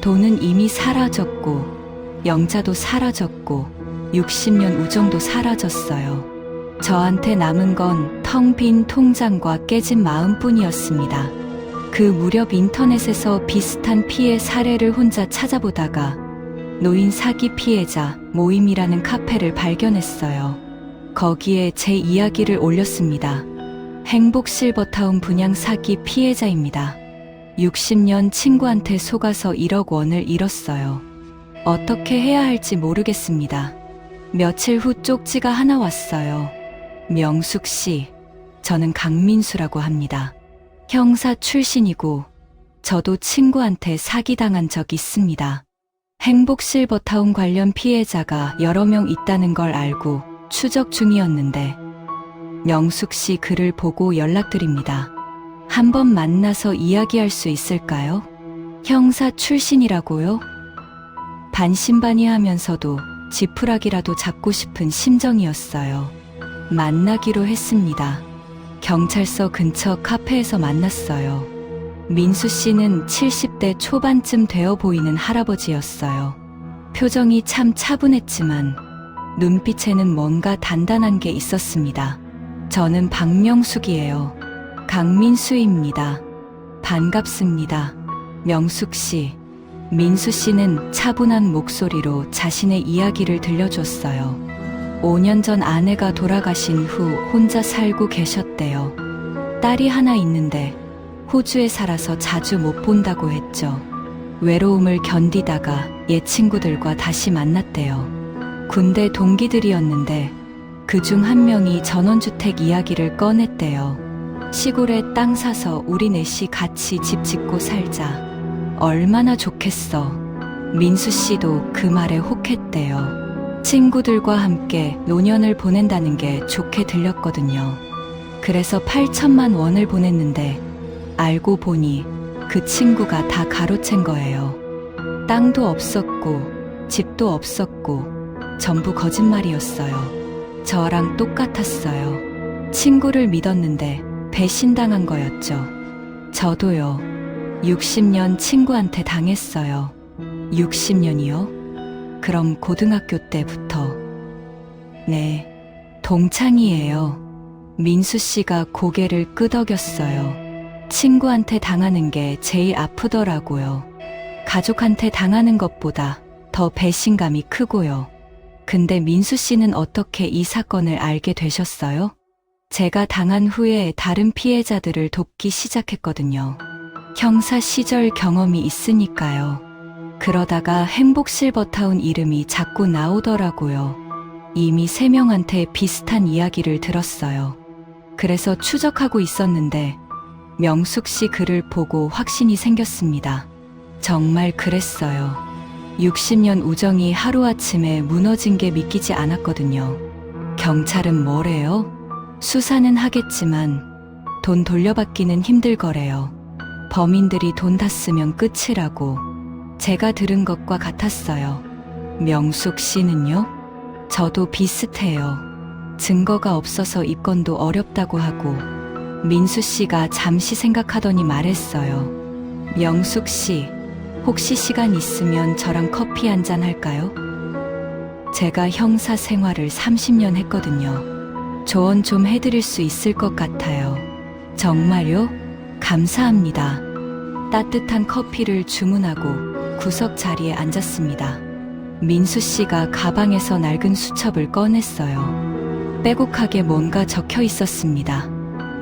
돈은 이미 사라졌고, 영자도 사라졌고, 60년 우정도 사라졌어요. 저한테 남은 건 텅 빈 통장과 깨진 마음뿐이었습니다. 그 무렵 인터넷에서 비슷한 피해 사례를 혼자 찾아보다가 노인 사기 피해자 모임이라는 카페를 발견했어요. 거기에 제 이야기를 올렸습니다. 행복 실버타운 분양 사기 피해자입니다. 60년 친구한테 속아서 1억 원을 잃었어요. 어떻게 해야 할지 모르겠습니다. 며칠 후 쪽지가 하나 왔어요. 명숙 씨, 저는 강민수라고 합니다. 형사 출신이고 저도 친구한테 사기당한 적 있습니다. 행복 실버타운 관련 피해자가 여러 명 있다는 걸 알고 추적 중이었는데 명숙 씨 글을 보고 연락드립니다. 한번 만나서 이야기할 수 있을까요? 형사 출신이라고요? 반신반의하면서도 지푸라기라도 잡고 싶은 심정이었어요. 만나기로 했습니다. 경찰서 근처 카페에서 만났어요. 민수 씨는 70대 초반쯤 되어 보이는 할아버지였어요. 표정이 참 차분했지만 눈빛에는 뭔가 단단한 게 있었습니다. 저는 박명숙이에요. 강민수입니다. 반갑습니다. 명숙 씨. 민수 씨는 차분한 목소리로 자신의 이야기를 들려줬어요. 5년 전 아내가 돌아가신 후 혼자 살고 계셨대요. 딸이 하나 있는데 호주에 살아서 자주 못 본다고 했죠. 외로움을 견디다가 옛 친구들과 다시 만났대요. 군대 동기들이었는데 그중 한 명이 전원주택 이야기를 꺼냈대요. 시골에 땅 사서 우리 넷이 같이 집 짓고 살자. 얼마나 좋겠어. 민수 씨도 그 말에 혹했대요. 친구들과 함께 노년을 보낸다는 게 좋게 들렸거든요. 그래서 8천만 원을 보냈는데 알고 보니 그 친구가 다 가로챈 거예요. 땅도 없었고 집도 없었고 전부 거짓말이었어요. 저랑 똑같았어요. 친구를 믿었는데 배신당한 거였죠. 저도요. 60년 친구한테 당했어요. 60년이요? 그럼 고등학교 때부터. 네, 동창이에요. 민수 씨가 고개를 끄덕였어요. 친구한테 당하는 게 제일 아프더라고요. 가족한테 당하는 것보다 더 배신감이 크고요. 근데 민수 씨는 어떻게 이 사건을 알게 되셨어요? 제가 당한 후에 다른 피해자들을 돕기 시작했거든요. 형사 시절 경험이 있으니까요. 그러다가 행복실버타운 이름이 자꾸 나오더라고요. 이미 3명한테 비슷한 이야기를 들었어요. 그래서 추적하고 있었는데 명숙 씨 글을 보고 확신이 생겼습니다. 정말 그랬어요. 60년 우정이 하루아침에 무너진 게 믿기지 않았거든요. 경찰은 뭐래요? 수사는 하겠지만 돈 돌려받기는 힘들 거래요. 범인들이 돈 다 쓰면 끝이라고. 제가 들은 것과 같았어요. 명숙 씨는요? 저도 비슷해요. 증거가 없어서 입건도 어렵다고 하고. 민수 씨가 잠시 생각하더니 말했어요. 명숙 씨, 혹시 시간 있으면 저랑 커피 한잔 할까요? 제가 형사 생활을 30년 했거든요. 조언 좀 해드릴 수 있을 것 같아요. 정말요? 감사합니다. 따뜻한 커피를 주문하고 구석 자리에 앉았습니다. 민수 씨가 가방에서 낡은 수첩을 꺼냈어요. 빼곡하게 뭔가 적혀 있었습니다.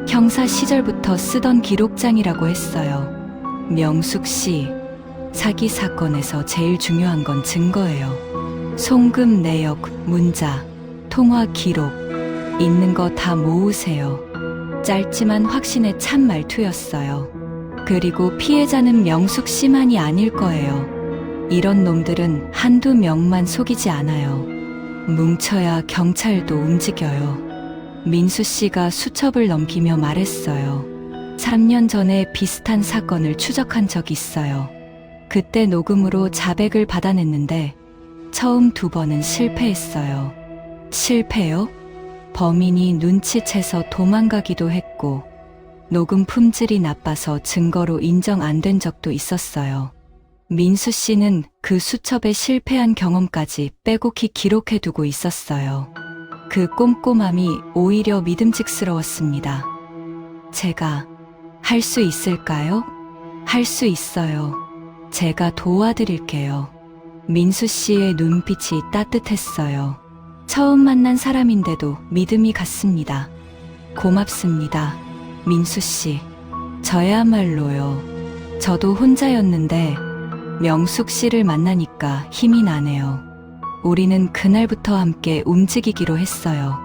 형사 시절부터 쓰던 기록장이라고 했어요. 명숙 씨, 사기 사건에서 제일 중요한 건 증거예요. 송금 내역, 문자, 통화 기록, 있는 거 다 모으세요. 짧지만 확신에 찬 말투였어요. 그리고 피해자는 명숙 씨만이 아닐 거예요. 이런 놈들은 한두 명만 속이지 않아요. 뭉쳐야 경찰도 움직여요. 민수 씨가 수첩을 넘기며 말했어요. 3년 전에 비슷한 사건을 추적한 적이 있어요. 그때 녹음으로 자백을 받아냈는데 처음 2번은 실패했어요. 실패요? 범인이 눈치채서 도망가기도 했고 녹음 품질이 나빠서 증거로 인정 안 된 적도 있었어요. 민수 씨는 그 수첩에 실패한 경험까지 빼곡히 기록해두고 있었어요. 그 꼼꼼함이 오히려 믿음직스러웠습니다. 제가 할 수 있을까요? 할 수 있어요. 제가 도와드릴게요. 민수 씨의 눈빛이 따뜻했어요. 처음 만난 사람인데도 믿음이 갔습니다. 고맙습니다. 민수 씨. 저야말로요. 저도 혼자였는데 명숙 씨를 만나니까 힘이 나네요. 우리는 그날부터 함께 움직이기로 했어요.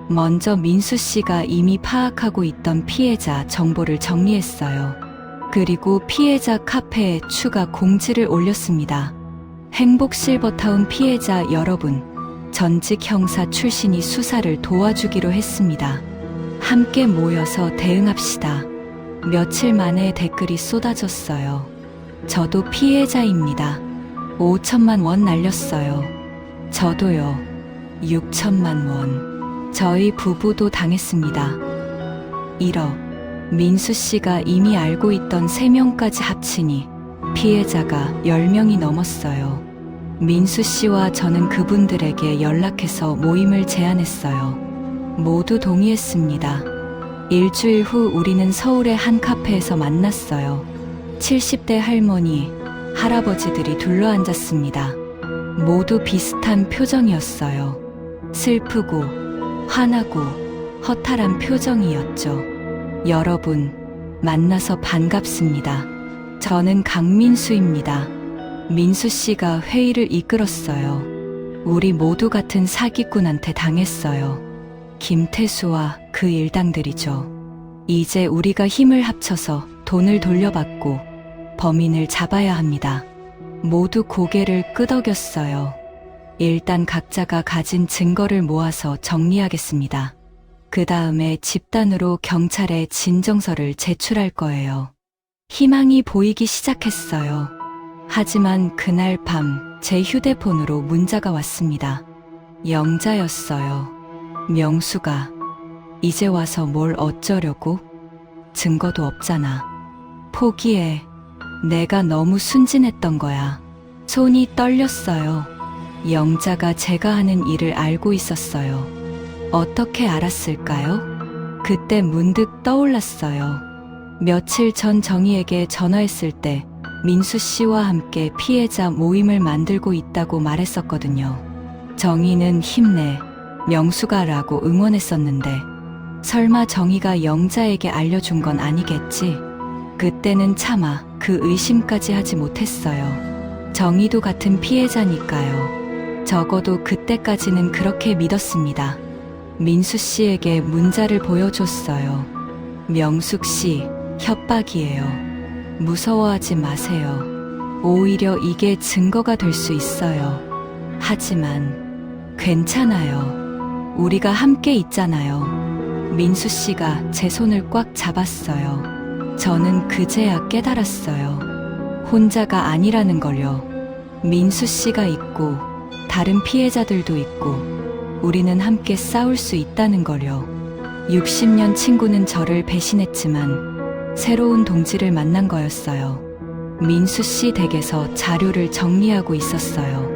먼저 민수 씨가 이미 파악하고 있던 피해자 정보를 정리했어요. 그리고 피해자 카페에 추가 공지를 올렸습니다. 행복실버타운 피해자 여러분, 전직 형사 출신이 수사를 도와주기로 했습니다. 함께 모여서 대응합시다. 며칠 만에 댓글이 쏟아졌어요. 저도 피해자입니다. 5천만 원 날렸어요. 저도요. 6천만 원. 저희 부부도 당했습니다. 1억. 민수 씨가 이미 알고 있던 3명까지 합치니 피해자가 10명이 넘었어요. 민수 씨와 저는 그분들에게 연락해서 모임을 제안했어요. 모두 동의했습니다. 일주일 후 우리는 서울의 한 카페에서 만났어요. 70대 할머니, 할아버지들이 둘러앉았습니다. 모두 비슷한 표정이었어요. 슬프고, 화나고, 허탈한 표정이었죠. 여러분, 만나서 반갑습니다. 저는 강민수입니다. 민수 씨가 회의를 이끌었어요. 우리 모두 같은 사기꾼한테 당했어요. 김태수와 그 일당들이죠. 이제 우리가 힘을 합쳐서 돈을 돌려받고 범인을 잡아야 합니다. 모두 고개를 끄덕였어요. 일단 각자가 가진 증거를 모아서 정리하겠습니다. 그 다음에 집단으로 경찰에 진정서를 제출할 거예요. 희망이 보이기 시작했어요. 하지만 그날 밤 제 휴대폰으로 문자가 왔습니다. 영자였어요. 명수가 이제 와서 뭘 어쩌려고? 증거도 없잖아. 포기해. 내가 너무 순진했던 거야. 손이 떨렸어요. 영자가 제가 하는 일을 알고 있었어요. 어떻게 알았을까요? 그때 문득 떠올랐어요. 며칠 전 정희에게 전화했을 때 민수 씨와 함께 피해자 모임을 만들고 있다고 말했었거든요. 정희는 힘내, 명수가라고 응원했었는데 설마 정희가 영자에게 알려준 건 아니겠지? 그때는 차마 그 의심까지 하지 못했어요. 정희도 같은 피해자니까요. 적어도 그때까지는 그렇게 믿었습니다. 민수 씨에게 문자를 보여줬어요. 명숙 씨, 협박이에요. 무서워하지 마세요. 오히려 이게 증거가 될 수 있어요. 하지만 괜찮아요. 우리가 함께 있잖아요. 민수 씨가 제 손을 꽉 잡았어요. 저는 그제야 깨달았어요. 혼자가 아니라는 걸요. 민수 씨가 있고 다른 피해자들도 있고 우리는 함께 싸울 수 있다는 걸요. 60년 친구는 저를 배신했지만 새로운 동지를 만난 거였어요. 민수 씨 댁에서 자료를 정리하고 있었어요.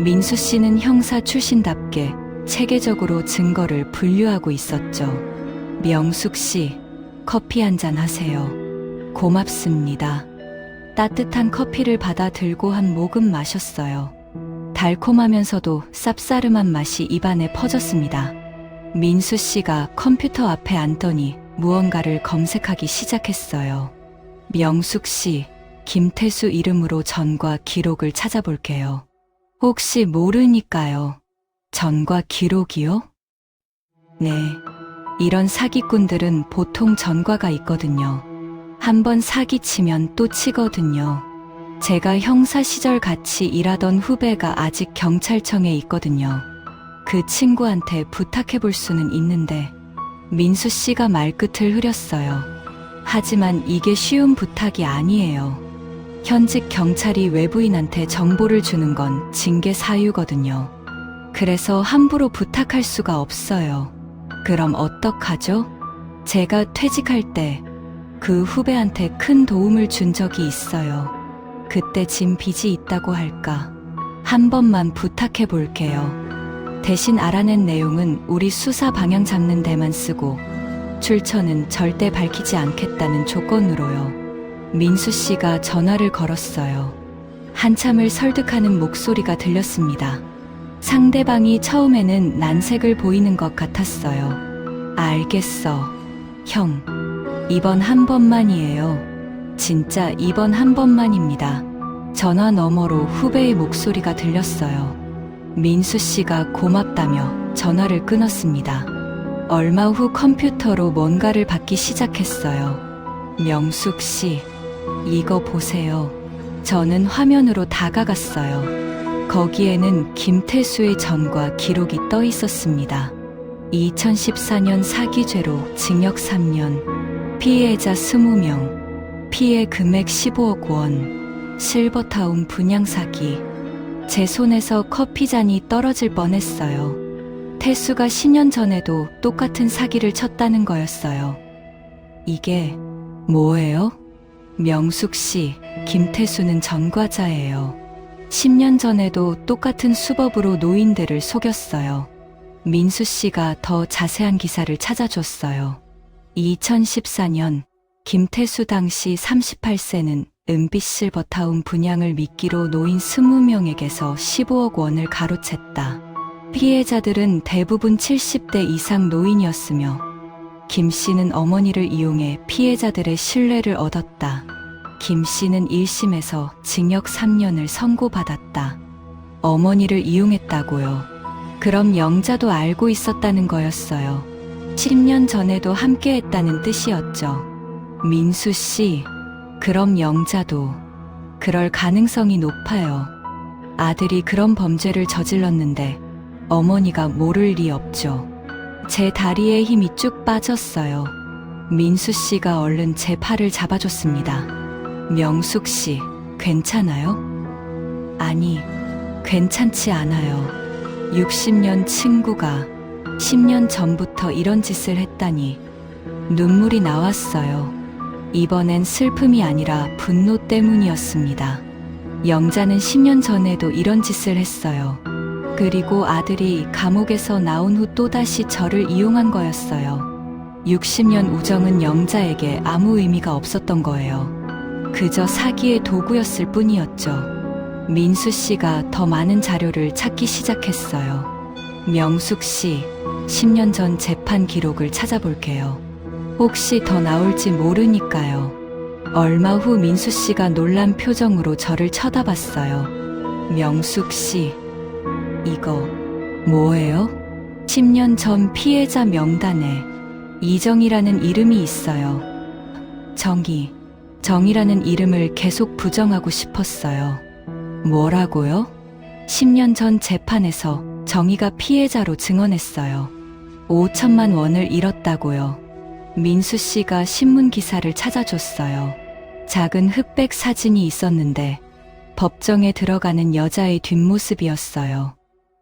민수 씨는 형사 출신답게 체계적으로 증거를 분류하고 있었죠. 명숙 씨, 커피 한잔 하세요. 고맙습니다. 따뜻한 커피를 받아 들고 한 모금 마셨어요. 달콤하면서도 쌉싸름한 맛이 입안에 퍼졌습니다. 민수 씨가 컴퓨터 앞에 앉더니 무언가를 검색하기 시작했어요. 명숙 씨, 김태수 이름으로 전과 기록을 찾아볼게요. 혹시 모르니까요. 전과 기록이요? 네. 이런 사기꾼들은 보통 전과가 있거든요. 한번 사기치면 또 치거든요. 제가 형사 시절 같이 일하던 후배가 아직 경찰청에 있거든요. 그 친구한테 부탁해 볼 수는 있는데 민수 씨가 말끝을 흐렸어요. 하지만 이게 쉬운 부탁이 아니에요. 현직 경찰이 외부인한테 정보를 주는 건 징계 사유거든요. 그래서 함부로 부탁할 수가 없어요. 그럼 어떡하죠? 제가 퇴직할 때 그 후배한테 큰 도움을 준 적이 있어요. 그때 진 빚이 있다고 할까? 한 번만 부탁해 볼게요. 대신 알아낸 내용은 우리 수사 방향 잡는 데만 쓰고 출처는 절대 밝히지 않겠다는 조건으로요. 민수 씨가 전화를 걸었어요. 한참을 설득하는 목소리가 들렸습니다. 상대방이 처음에는 난색을 보이는 것 같았어요. 알겠어. 형, 이번 한 번만이에요. 진짜 이번 한 번만입니다. 전화 너머로 후배의 목소리가 들렸어요. 민수 씨가 고맙다며 전화를 끊었습니다. 얼마 후 컴퓨터로 뭔가를 받기 시작했어요. 명숙 씨, 이거 보세요. 저는 화면으로 다가갔어요. 거기에는 김태수의 전과 기록이 떠 있었습니다. 2014년 사기죄로 징역 3년, 피해자 20명, 피해 금액 15억 원, 실버타운 분양 사기. 제 손에서 커피잔이 떨어질 뻔했어요. 태수가 10년 전에도 똑같은 사기를 쳤다는 거였어요. 이게 뭐예요? 명숙 씨, 김태수는 전과자예요. 10년 전에도 똑같은 수법으로 노인들을 속였어요. 민수 씨가 더 자세한 기사를 찾아줬어요. 2014년 김태수 당시 38세는 은빛 실버타운 분양을 미끼로 노인 20명에게서 15억 원을 가로챘다. 피해자들은 대부분 70대 이상 노인이었으며 김 씨는 어머니를 이용해 피해자들의 신뢰를 얻었다. 김 씨는 1심에서 징역 3년을 선고받았다. 어머니를 이용했다고요. 그럼 영자도 알고 있었다는 거였어요. 10년 전에도 함께했다는 뜻이었죠. 민수 씨, 그럼 영자도 그럴 가능성이 높아요. 아들이 그런 범죄를 저질렀는데 어머니가 모를 리 없죠. 제 다리에 힘이 쭉 빠졌어요. 민수 씨가 얼른 제 팔을 잡아줬습니다. 명숙 씨, 괜찮아요? 아니, 괜찮지 않아요. 60년 친구가 10년 전부터 이런 짓을 했다니 눈물이 나왔어요. 이번엔 슬픔이 아니라 분노 때문이었습니다. 영자는 10년 전에도 이런 짓을 했어요. 그리고 아들이 감옥에서 나온 후 또다시 저를 이용한 거였어요. 60년 우정은 영자에게 아무 의미가 없었던 거예요. 그저 사기의 도구였을 뿐이었죠. 민수 씨가 더 많은 자료를 찾기 시작했어요. 명숙 씨, 10년 전 재판 기록을 찾아볼게요. 혹시 더 나올지 모르니까요. 얼마 후 민수 씨가 놀란 표정으로 저를 쳐다봤어요. 명숙 씨, 이거 뭐예요? 10년 전 피해자 명단에 이정이라는 이름이 있어요. 정이라는 이름을 계속 부정하고 싶었어요. 뭐라고요? 10년 전 재판에서 정이가 피해자로 증언했어요. 5천만 원을 잃었다고요. 민수 씨가 신문 기사를 찾아줬어요. 작은 흑백 사진이 있었는데 법정에 들어가는 여자의 뒷모습이었어요.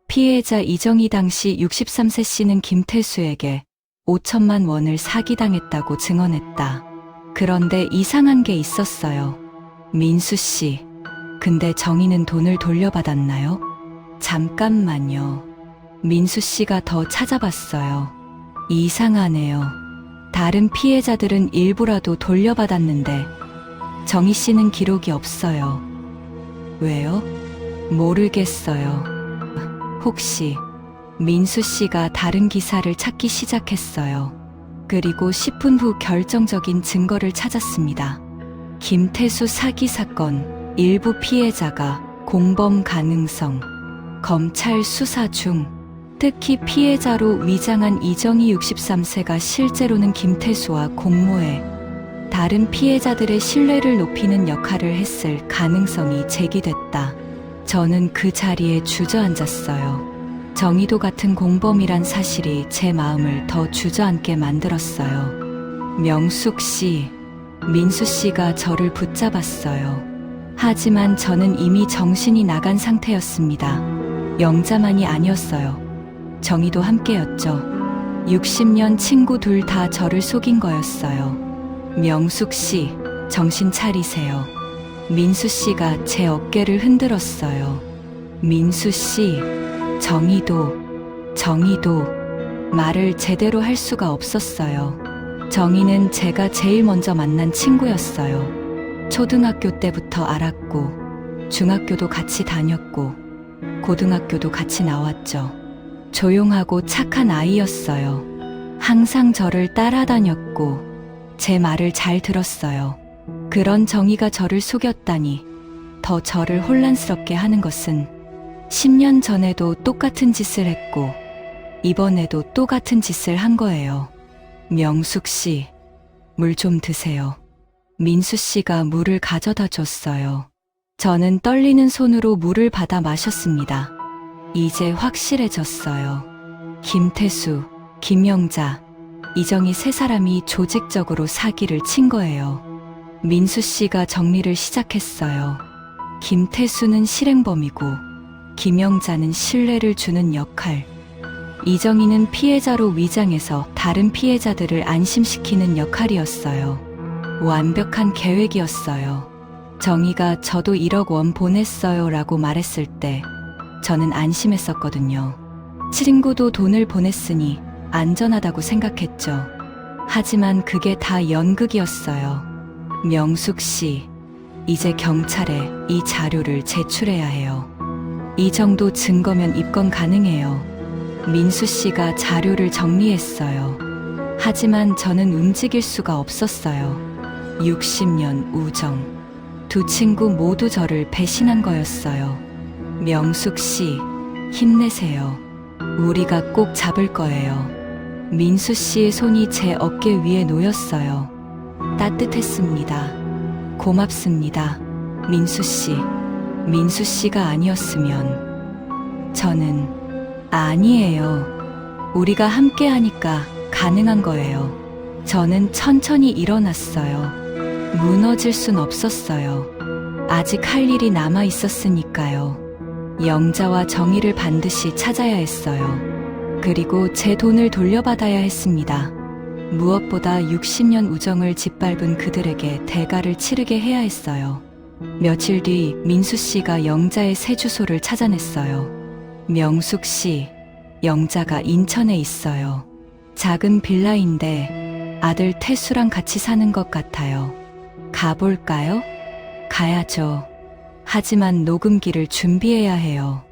피해자 이정희 당시 63세 씨는 김태수에게 5천만 원을 사기당했다고 증언했다. 그런데 이상한 게 있었어요. 민수 씨, 근데 정희는 돈을 돌려받았나요? 잠깐만요. 민수 씨가 더 찾아봤어요. 이상하네요. 다른 피해자들은 일부라도 돌려받았는데 정희 씨는 기록이 없어요. 왜요? 모르겠어요. 혹시 민수 씨가 다른 기사를 찾기 시작했어요. 그리고 10분 후 결정적인 증거를 찾았습니다. 김태수 사기 사건 일부 피해자가 공범 가능성, 검찰 수사 중 특히 피해자로 위장한 이정희 63세가 실제로는 김태수와 공모해 다른 피해자들의 신뢰를 높이는 역할을 했을 가능성이 제기됐다. 저는 그 자리에 주저앉았어요. 정의도 같은 공범이란 사실이 제 마음을 더 주저앉게 만들었어요. 명숙 씨, 민수 씨가 저를 붙잡았어요. 하지만 저는 이미 정신이 나간 상태였습니다. 영자만이 아니었어요. 정의도 함께였죠. 60년 친구 둘 다 저를 속인 거였어요. 명숙 씨, 정신 차리세요. 민수 씨가 제 어깨를 흔들었어요. 민수 씨, 정의도 말을 제대로 할 수가 없었어요. 정의는 제가 제일 먼저 만난 친구였어요. 초등학교 때부터 알았고, 중학교도 같이 다녔고, 고등학교도 같이 나왔죠. 조용하고 착한 아이였어요. 항상 저를 따라다녔고, 제 말을 잘 들었어요. 그런 정의가 저를 속였다니, 더 저를 혼란스럽게 하는 것은 10년 전에도 똑같은 짓을 했고, 이번에도 똑같은 짓을 한 거예요. 명숙 씨, 물 좀 드세요. 민수 씨가 물을 가져다 줬어요. 저는 떨리는 손으로 물을 받아 마셨습니다. 이제 확실해졌어요. 김태수, 김영자, 이정희 세 사람이 조직적으로 사기를 친 거예요. 민수 씨가 정리를 시작했어요. 김태수는 실행범이고 김영자는 신뢰를 주는 역할, 이정희는 피해자로 위장해서 다른 피해자들을 안심시키는 역할이었어요. 완벽한 계획이었어요. 정희가 저도 1억 원 보냈어요 라고 말했을 때 저는 안심했었거든요. 친구도 돈을 보냈으니 안전하다고 생각했죠. 하지만 그게 다 연극이었어요. 명숙 씨, 이제 경찰에 이 자료를 제출해야 해요. 이 정도 증거면 입건 가능해요. 민수 씨가 자료를 정리했어요. 하지만 저는 움직일 수가 없었어요. 60년 우정. 두 친구 모두 저를 배신한 거였어요. 명숙 씨, 힘내세요. 우리가 꼭 잡을 거예요. 민수 씨의 손이 제 어깨 위에 놓였어요. 따뜻했습니다. 고맙습니다. 민수 씨. 민수 씨가 아니었으면 저는 아니에요. 우리가 함께 하니까 가능한 거예요. 저는 천천히 일어났어요. 무너질 순 없었어요. 아직 할 일이 남아 있었으니까요. 영자와 정의를 반드시 찾아야 했어요. 그리고 제 돈을 돌려받아야 했습니다. 무엇보다 60년 우정을 짓밟은 그들에게 대가를 치르게 해야 했어요. 며칠 뒤 민수 씨가 영자의 새 주소를 찾아냈어요. 명숙 씨, 영자가 인천에 있어요. 작은 빌라인데 아들 태수랑 같이 사는 것 같아요. 가볼까요? 가야죠. 하지만 녹음기를 준비해야 해요.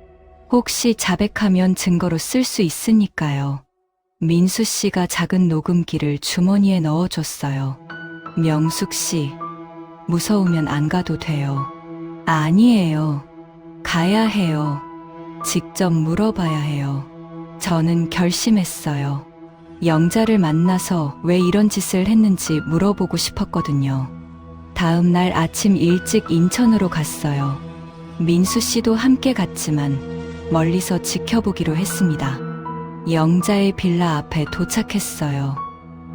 혹시 자백하면 증거로 쓸 수 있으니까요. 민수 씨가 작은 녹음기를 주머니에 넣어줬어요. 명숙 씨, 무서우면 안 가도 돼요. 아니에요. 가야 해요. 직접 물어봐야 해요. 저는 결심했어요. 영자를 만나서 왜 이런 짓을 했는지 물어보고 싶었거든요. 다음 날 아침 일찍 인천으로 갔어요. 민수 씨도 함께 갔지만 멀리서 지켜보기로 했습니다. 영자의 빌라 앞에 도착했어요.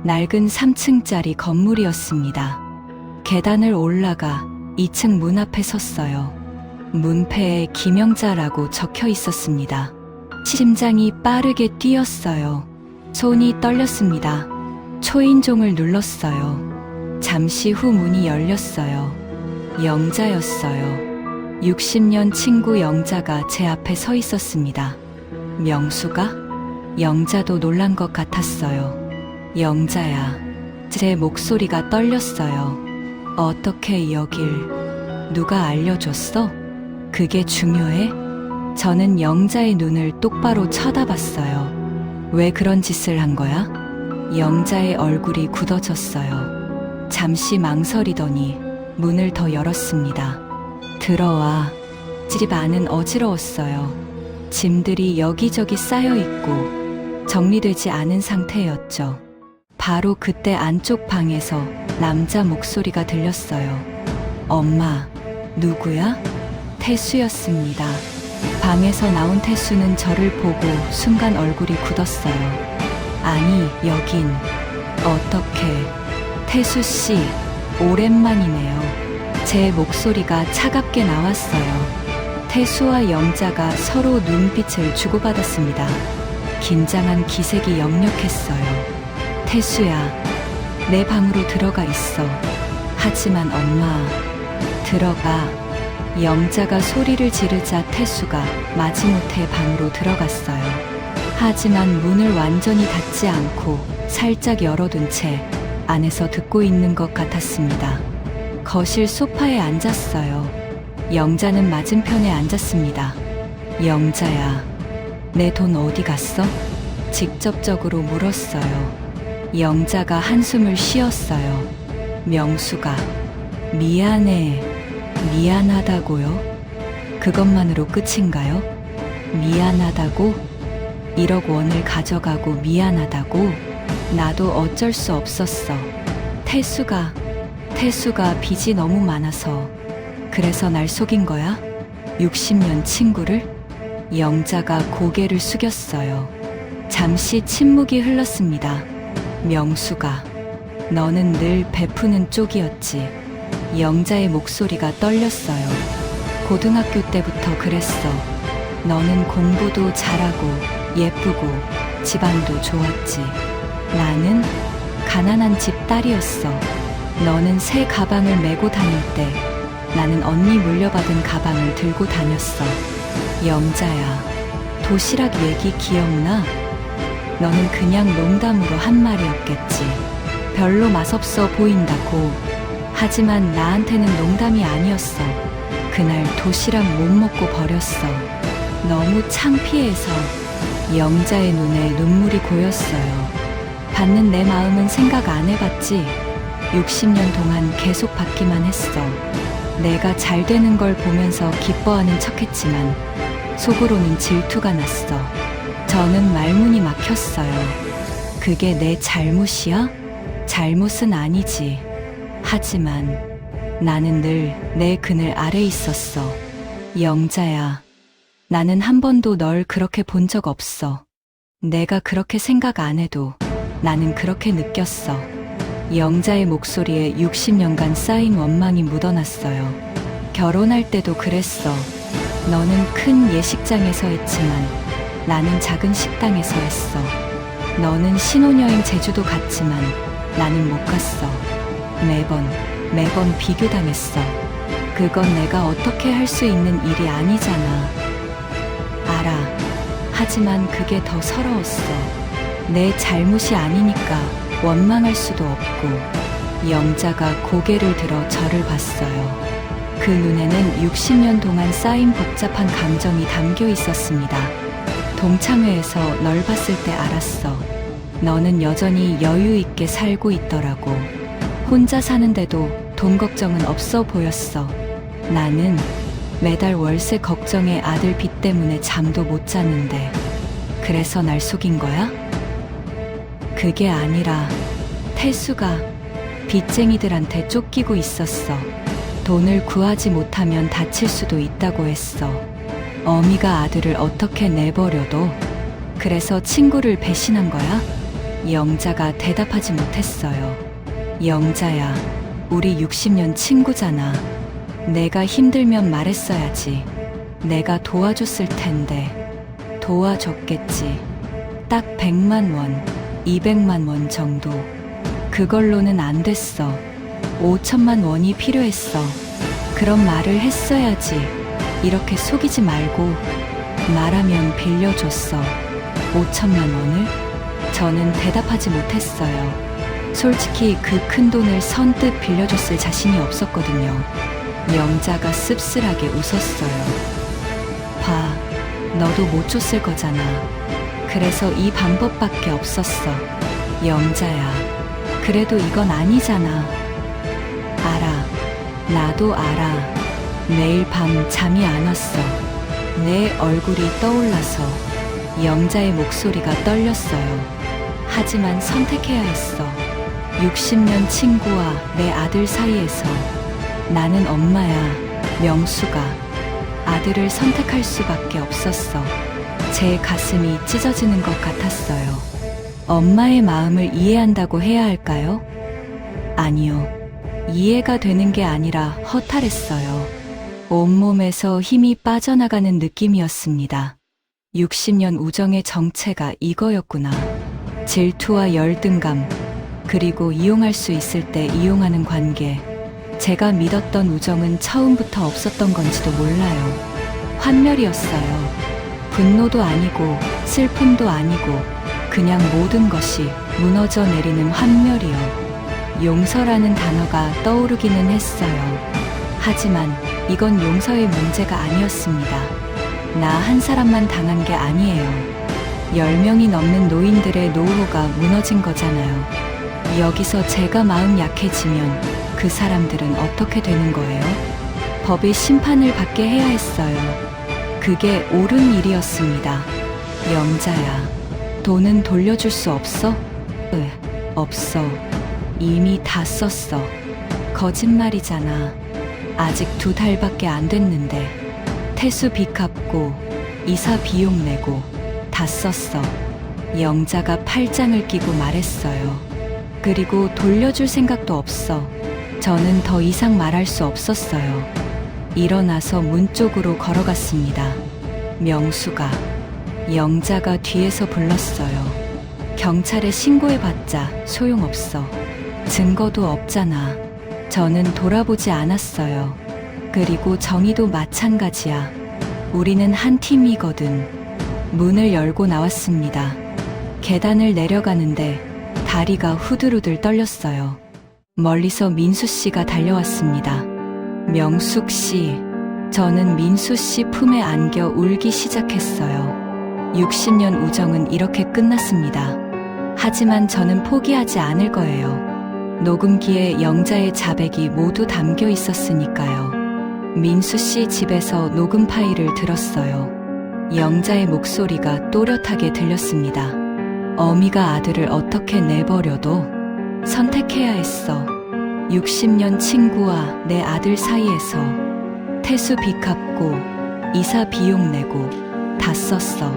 낡은 3층짜리 건물이었습니다. 계단을 올라가 2층 문 앞에 섰어요. 문패에 김영자라고 적혀 있었습니다. 심장이 빠르게 뛰었어요. 손이 떨렸습니다. 초인종을 눌렀어요. 잠시 후 문이 열렸어요. 영자였어요. 60년 친구 영자가 제 앞에 서 있었습니다. 명수가? 영자도 놀란 것 같았어요. 영자야. 제 목소리가 떨렸어요. 어떻게 여길 누가 알려줬어? 그게 중요해? 저는 영자의 눈을 똑바로 쳐다봤어요. 왜 그런 짓을 한 거야? 영자의 얼굴이 굳어졌어요. 잠시 망설이더니 문을 더 열었습니다. 들어와. 집 안은 어지러웠어요. 짐들이 여기저기 쌓여 있고 정리되지 않은 상태였죠. 바로 그때 안쪽 방에서 남자 목소리가 들렸어요. 엄마, 누구야? 태수였습니다. 방에서 나온 태수는 저를 보고 순간 얼굴이 굳었어요. 아니, 여긴 어떻게? 태수 씨, 오랜만이네요. 제 목소리가 차갑게 나왔어요. 태수와 영자가 서로 눈빛을 주고받았습니다. 긴장한 기색이 역력했어요. 태수야, 내 방으로 들어가 있어. 하지만 엄마, 들어가. 영자가 소리를 지르자 태수가 마지못해 방으로 들어갔어요. 하지만 문을 완전히 닫지 않고 살짝 열어둔 채 안에서 듣고 있는 것 같았습니다. 거실 소파에 앉았어요. 영자는 맞은편에 앉았습니다. 영자야, 내 돈 어디 갔어? 직접적으로 물었어요. 영자가 한숨을 쉬었어요. 명수가, 미안해. 미안하다고요? 그것만으로 끝인가요? 미안하다고? 1억 원을 가져가고 미안하다고? 나도 어쩔 수 없었어. 태수가 빚이 너무 많아서. 그래서 날 속인 거야? 60년 친구를? 영자가 고개를 숙였어요. 잠시 침묵이 흘렀습니다. 명수가, 너는 늘 베푸는 쪽이었지. 영자의 목소리가 떨렸어요. 고등학교 때부터 그랬어. 너는 공부도 잘하고 예쁘고 집안도 좋았지. 나는 가난한 집 딸이었어. 너는 새 가방을 메고 다닐 때 나는 언니 물려받은 가방을 들고 다녔어. 영자야, 도시락 얘기 기억나? 너는 그냥 농담으로 한 말이었겠지. 별로 맛없어 보인다고. 하지만 나한테는 농담이 아니었어. 그날 도시락 못 먹고 버렸어. 너무 창피해서. 영자의 눈에 눈물이 고였어요. 받는 내 마음은 생각 안 해봤지. 60년 동안 계속 받기만 했어. 내가 잘 되는 걸 보면서 기뻐하는 척했지만 속으로는 질투가 났어. 저는 말문이 막혔어요. 그게 내 잘못이야? 잘못은 아니지. 하지만 나는 늘 내 그늘 아래 있었어. 영자야, 나는 한 번도 널 그렇게 본 적 없어. 내가 그렇게 생각 안 해도 나는 그렇게 느꼈어. 영자의 목소리에 60년간 쌓인 원망이 묻어났어요. 결혼할 때도 그랬어. 너는 큰 예식장에서 했지만 나는 작은 식당에서 했어. 너는 신혼여행 제주도 갔지만 나는 못 갔어. 매번 비교당했어. 그건 내가 어떻게 할 수 있는 일이 아니잖아. 알아. 하지만 그게 더 서러웠어. 내 잘못이 아니니까 원망할 수도 없고. 영자가 고개를 들어 저를 봤어요. 그 눈에는 60년 동안 쌓인 복잡한 감정이 담겨 있었습니다. 동창회에서 널 봤을 때 알았어. 너는 여전히 여유 있게 살고 있더라고. 혼자 사는데도 돈 걱정은 없어 보였어. 나는 매달 월세 걱정에 아들 빚 때문에 잠도 못 잤는데 그래서 날 속인 거야? 그게 아니라 태수가 빚쟁이들한테 쫓기고 있었어. 돈을 구하지 못하면 다칠 수도 있다고 했어. 어미가 아들을 어떻게 내버려둬? 그래서 친구를 배신한 거야? 영자가 대답하지 못했어요. 영자야, 우리 60년 친구잖아. 내가 힘들면 말했어야지. 내가 도와줬을 텐데. 도와줬겠지. 딱 100만 원, 200만 원 정도. 그걸로는 안 됐어. 5천만 원이 필요했어. 그런 말을 했어야지. 이렇게 속이지 말고. 말하면 빌려줬어. 5천만 원을? 저는 대답하지 못했어요. 솔직히 그 큰 돈을 선뜻 빌려줬을 자신이 없었거든요. 영자가 씁쓸하게 웃었어요. 봐, 너도 못 줬을 거잖아. 그래서 이 방법밖에 없었어. 영자야, 그래도 이건 아니잖아. 알아, 나도 알아. 매일 밤 잠이 안 왔어. 내 얼굴이 떠올라서. 영자의 목소리가 떨렸어요. 하지만 선택해야 했어. 60년 친구와 내 아들 사이에서. 나는 엄마야, 명수가. 아들을 선택할 수밖에 없었어. 제 가슴이 찢어지는 것 같았어요. 엄마의 마음을 이해한다고 해야 할까요? 아니요. 이해가 되는 게 아니라 허탈했어요. 온몸에서 힘이 빠져나가는 느낌이었습니다. 60년 우정의 정체가 이거였구나. 질투와 열등감, 그리고 이용할 수 있을 때 이용하는 관계. 제가 믿었던 우정은 처음부터 없었던 건지도 몰라요. 환멸이었어요. 분노도 아니고 슬픔도 아니고 그냥 모든 것이 무너져 내리는 환멸이요. 용서라는 단어가 떠오르기는 했어요. 하지만 이건 용서의 문제가 아니었습니다. 나 한 사람만 당한 게 아니에요. 10명이 넘는 노인들의 노후가 무너진 거잖아요. 여기서 제가 마음 약해지면 그 사람들은 어떻게 되는 거예요? 법이 심판을 받게 해야 했어요. 그게 옳은 일이었습니다. 영자야, 돈은 돌려줄 수 없어? 없어. 이미 다 썼어. 거짓말이잖아. 아직 2달밖에 안 됐는데. 태수 빚 갚고 이사 비용 내고 다 썼어. 영자가 팔짱을 끼고 말했어요. 그리고 돌려줄 생각도 없어. 저는 더 이상 말할 수 없었어요. 일어나서 문 쪽으로 걸어갔습니다. 명수가 영자가 뒤에서 불렀어요. 경찰에 신고해봤자 소용없어. 증거도 없잖아. 저는 돌아보지 않았어요. 그리고 정희도 마찬가지야. 우리는 한 팀이거든. 문을 열고 나왔습니다. 계단을 내려가는데 다리가 후들후들 떨렸어요. 멀리서 민수 씨가 달려왔습니다. 명숙 씨. 저는 민수 씨 품에 안겨 울기 시작했어요. 60년 우정은 이렇게 끝났습니다. 하지만 저는 포기하지 않을 거예요. 녹음기에 영자의 자백이 모두 담겨 있었으니까요. 민수 씨 집에서 녹음 파일을 들었어요. 영자의 목소리가 또렷하게 들렸습니다. 어미가 아들을 어떻게 내버려둬? 선택해야 했어. 60년 친구와 내 아들 사이에서 태수 빚 갚고 이사 비용 내고 다 썼어.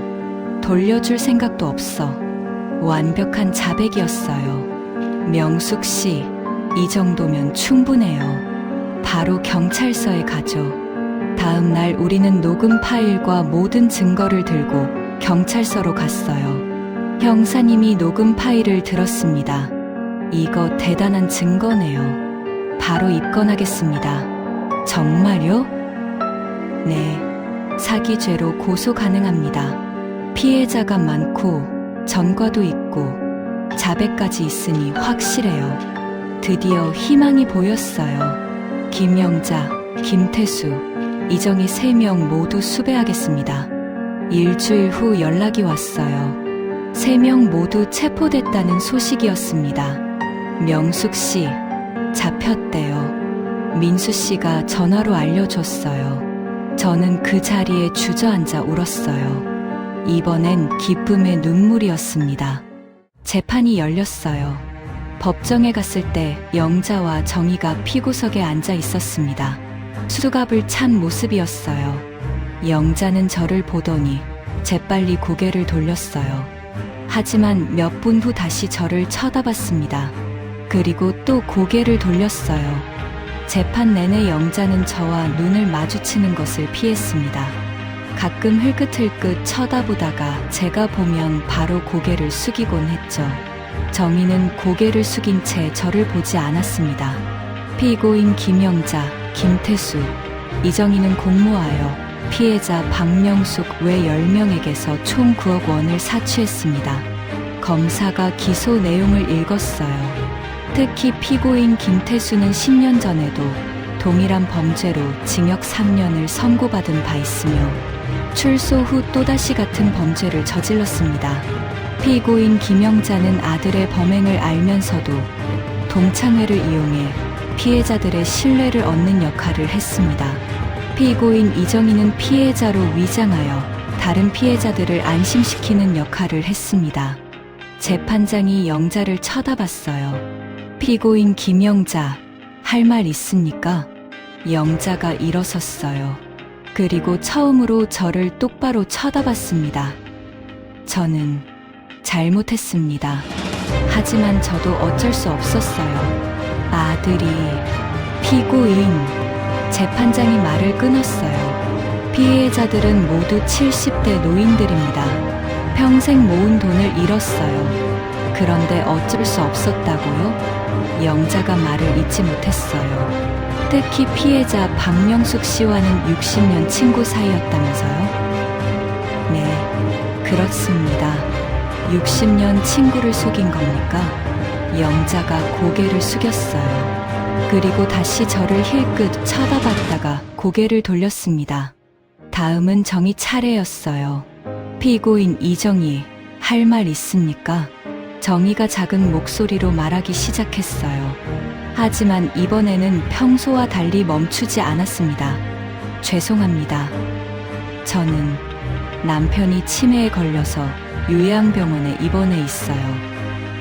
돌려줄 생각도 없어. 완벽한 자백이었어요. 명숙 씨, 이 정도면 충분해요. 바로 경찰서에 가죠. 다음 날 우리는 녹음 파일과 모든 증거를 들고 경찰서로 갔어요. 형사님이 녹음 파일을 들었습니다. 이거 대단한 증거네요. 바로 입건하겠습니다. 정말요? 네, 사기죄로 고소 가능합니다. 피해자가 많고 전과도 있고 자백까지 있으니 확실해요. 드디어 희망이 보였어요. 김영자, 김태수, 이정희 3명 모두 수배하겠습니다. 일주일 후 연락이 왔어요. 3명 모두 체포됐다는 소식이었습니다. 명숙 씨, 잡혔대요. 민수 씨가 전화로 알려줬어요. 저는 그 자리에 주저앉아 울었어요. 이번엔 기쁨의 눈물이었습니다. 재판이 열렸어요. 법정에 갔을 때 영자와 정희가 피고석에 앉아 있었습니다. 수갑을 찬 모습이었어요. 영자는 저를 보더니 재빨리 고개를 돌렸어요. 하지만 몇 분 후 다시 저를 쳐다봤습니다. 그리고 또 고개를 돌렸어요. 재판 내내 영자는 저와 눈을 마주치는 것을 피했습니다. 가끔 흘끗흘끗 쳐다보다가 제가 보면 바로 고개를 숙이곤 했죠. 정희는 고개를 숙인 채 저를 보지 않았습니다. 피고인 김영자, 김태수, 이정희는 공모하여 피해자 박명숙 외 10명에게서 총 9억 원을 사취했습니다. 검사가 기소 내용을 읽었어요. 특히 피고인 김태수는 10년 전에도 동일한 범죄로 징역 3년을 선고받은 바 있으며 출소 후 또다시 같은 범죄를 저질렀습니다. 피고인 김영자는 아들의 범행을 알면서도 동창회를 이용해 피해자들의 신뢰를 얻는 역할을 했습니다. 피고인 이정희는 피해자로 위장하여 다른 피해자들을 안심시키는 역할을 했습니다. 재판장이 영자를 쳐다봤어요. 피고인 김영자, 할 말 있습니까? 영자가 일어섰어요. 그리고 처음으로 저를 똑바로 쳐다봤습니다. 저는 잘못했습니다. 하지만 저도 어쩔 수 없었어요. 아들이... 피고인... 재판장이 말을 끊었어요. 피해자들은 모두 70대 노인들입니다. 평생 모은 돈을 잃었어요. 그런데 어쩔 수 없었다고요? 영자가 말을 잇지 못했어요. 특히 피해자 박명숙 씨와는 60년 친구 사이였다면서요? 네, 그렇습니다. 60년 친구를 속인 겁니까? 영자가 고개를 숙였어요. 그리고 다시 저를 힐끗 쳐다봤다가 고개를 돌렸습니다. 다음은 정희 차례였어요. 피고인 이정희, 할 말 있습니까? 정희가 작은 목소리로 말하기 시작했어요. 하지만 이번에는 평소와 달리 멈추지 않았습니다. 죄송합니다. 저는 남편이 치매에 걸려서 요양병원에 입원해 있어요.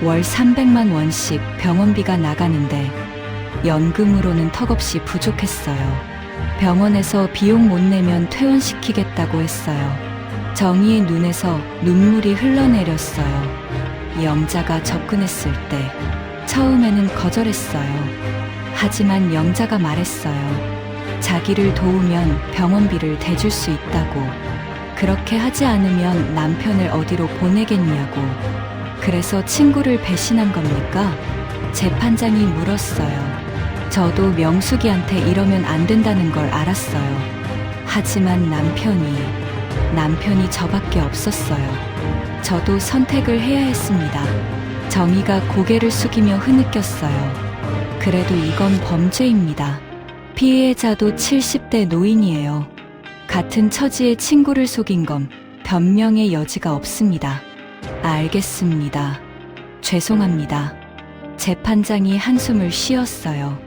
월 300만 원씩 병원비가 나가는데 연금으로는 턱없이 부족했어요. 병원에서 비용 못 내면 퇴원시키겠다고 했어요. 정희의 눈에서 눈물이 흘러내렸어요. 영자가 접근했을 때 처음에는 거절했어요. 하지만 영자가 말했어요. 자기를 도우면 병원비를 대줄 수 있다고. 그렇게 하지 않으면 남편을 어디로 보내겠냐고. 그래서 친구를 배신한 겁니까? 재판장이 물었어요. 저도 명숙이한테 이러면 안 된다는 걸 알았어요. 하지만 남편이 저밖에 없었어요. 저도 선택을 해야 했습니다. 정의가 고개를 숙이며 흐느꼈어요. 그래도 이건 범죄입니다. 피해자도 70대 노인이에요. 같은 처지의 친구를 속인 건 변명의 여지가 없습니다. 알겠습니다. 죄송합니다. 재판장이 한숨을 쉬었어요.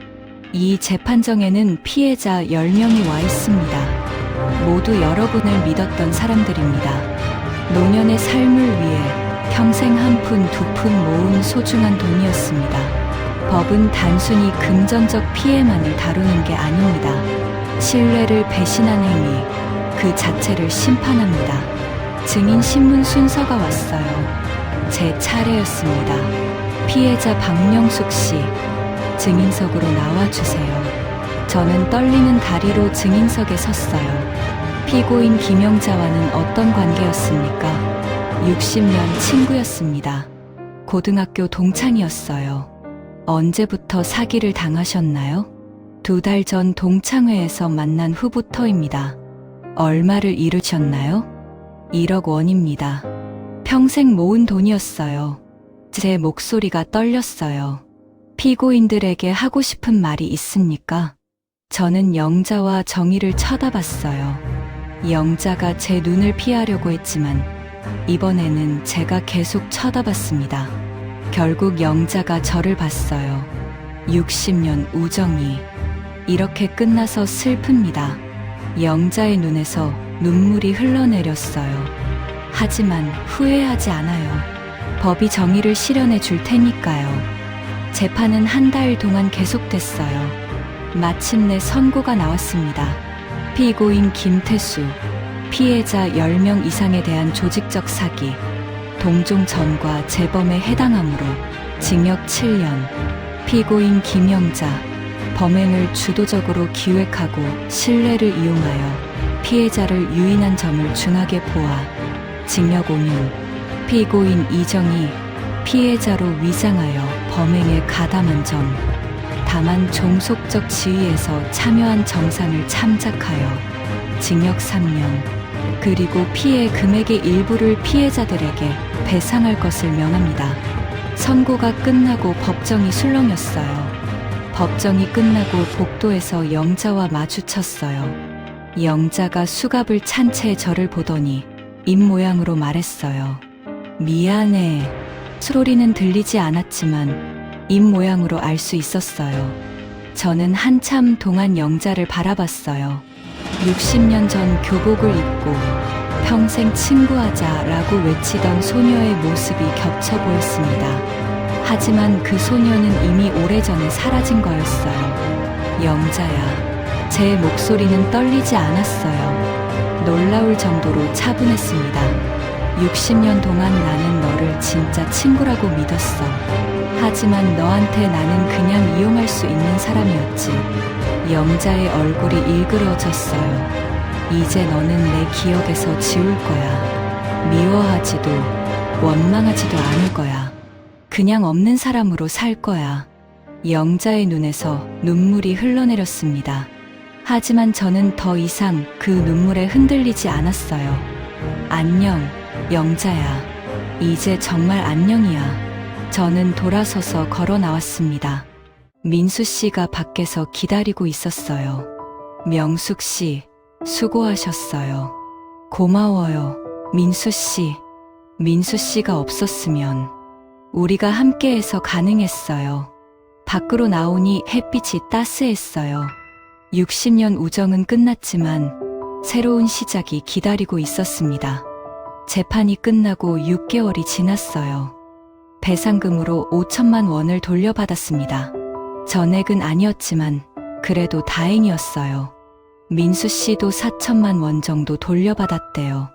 이 재판정에는 피해자 10명이 와 있습니다. 모두 여러분을 믿었던 사람들입니다. 노년의 삶을 위해 평생 한 푼, 두 푼 모은 소중한 돈이었습니다. 법은 단순히 금전적 피해만을 다루는 게 아닙니다. 신뢰를 배신한 행위, 그 자체를 심판합니다. 증인 신문 순서가 왔어요. 제 차례였습니다. 피해자 박명숙 씨, 증인석으로 나와주세요. 저는 떨리는 다리로 증인석에 섰어요. 피고인 김영자와는 어떤 관계였습니까? 60년 친구였습니다. 고등학교 동창이었어요. 언제부터 사기를 당하셨나요? 2달 전 동창회에서 만난 후부터입니다. 얼마를 잃으셨나요? 1억 원입니다. 평생 모은 돈이었어요. 제 목소리가 떨렸어요. 피고인들에게 하고 싶은 말이 있습니까? 저는 영자와 정의를 쳐다봤어요. 영자가 제 눈을 피하려고 했지만 이번에는 제가 계속 쳐다봤습니다. 결국 영자가 저를 봤어요. 60년 우정이 이렇게 끝나서 슬픕니다. 영자의 눈에서 눈물이 흘러내렸어요. 하지만 후회하지 않아요. 법이 정의를 실현해 줄 테니까요. 재판은 한 달 동안 계속됐어요. 마침내 선고가 나왔습니다. 피고인 김태수, 피해자 10명 이상에 대한 조직적 사기, 동종 전과 재범에 해당하므로 징역 7년. 피고인 김영자, 범행을 주도적으로 기획하고 신뢰를 이용하여 피해자를 유인한 점을 중하게 보아 징역 5년. 피고인 이정희, 피해자로 위장하여 범행에 가담한 점, 다만 종속적 지위에서 참여한 정상을 참작하여 징역 3년. 그리고 피해 금액의 일부를 피해자들에게 배상할 것을 명합니다. 선고가 끝나고 법정이 술렁였어요. 법정이 끝나고 복도에서 영자와 마주쳤어요. 영자가 수갑을 찬 채 저를 보더니 입모양으로 말했어요. 미안해. 소리는 들리지 않았지만 입모양으로 알 수 있었어요. 저는 한참 동안 영자를 바라봤어요. 60년 전 교복을 입고 평생 친구하자라고 외치던 소녀의 모습이 겹쳐 보였습니다. 하지만 그 소녀는 이미 오래전에 사라진 거였어요. 영자야, 제 목소리는 떨리지 않았어요. 놀라울 정도로 차분했습니다. 60년 동안 나는 너를 진짜 친구라고 믿었어. 하지만 너한테 나는 그냥 이용할 수 있는 사람이었지. 영자의 얼굴이 일그러졌어요. 이제 너는 내 기억에서 지울 거야. 미워하지도 원망하지도 않을 거야. 그냥 없는 사람으로 살 거야. 영자의 눈에서 눈물이 흘러내렸습니다. 하지만 저는 더 이상 그 눈물에 흔들리지 않았어요. 안녕, 영자야. 이제 정말 안녕이야. 저는 돌아서서 걸어 나왔습니다. 민수 씨가 밖에서 기다리고 있었어요. 명숙 씨, 수고하셨어요. 고마워요, 민수 씨. 민수 씨가 없었으면 우리가 함께해서 가능했어요. 밖으로 나오니 햇빛이 따스했어요. 60년 우정은 끝났지만 새로운 시작이 기다리고 있었습니다. 재판이 끝나고 6개월이 지났어요. 배상금으로 5천만 원을 돌려받았습니다. 전액은 아니었지만 그래도 다행이었어요. 민수 씨도 4천만 원 정도 돌려받았대요.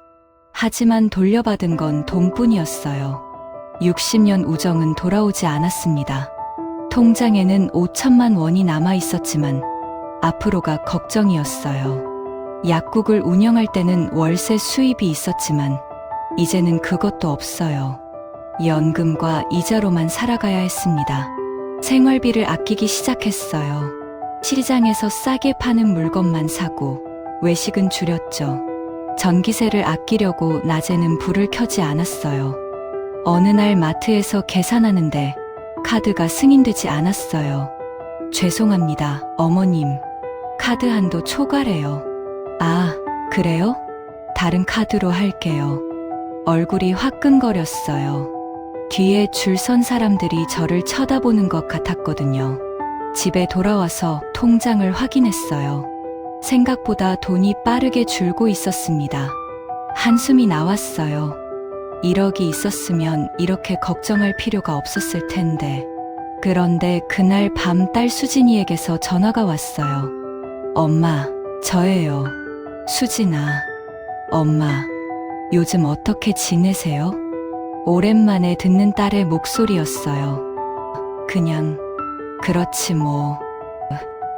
하지만 돌려받은 건 돈뿐이었어요. 60년 우정은 돌아오지 않았습니다. 통장에는 5천만 원이 남아 있었지만 앞으로가 걱정이었어요. 약국을 운영할 때는 월세 수입이 있었지만 이제는 그것도 없어요. 연금과 이자로만 살아가야 했습니다. 생활비를 아끼기 시작했어요. 시장에서 싸게 파는 물건만 사고 외식은 줄였죠. 전기세를 아끼려고 낮에는 불을 켜지 않았어요. 어느 날 마트에서 계산하는데 카드가 승인되지 않았어요. 죄송합니다, 어머님. 카드 한도 초과래요. 아, 그래요? 다른 카드로 할게요. 얼굴이 화끈거렸어요. 뒤에 줄 선 사람들이 저를 쳐다보는 것 같았거든요. 집에 돌아와서 통장을 확인했어요. 생각보다 돈이 빠르게 줄고 있었습니다. 한숨이 나왔어요. 1억이 있었으면 이렇게 걱정할 필요가 없었을 텐데. 그런데 그날 밤 딸 수진이에게서 전화가 왔어요. 엄마, 저예요. 수진아. 엄마, 요즘 어떻게 지내세요? 오랜만에 듣는 딸의 목소리였어요. 그냥, 그렇지 뭐.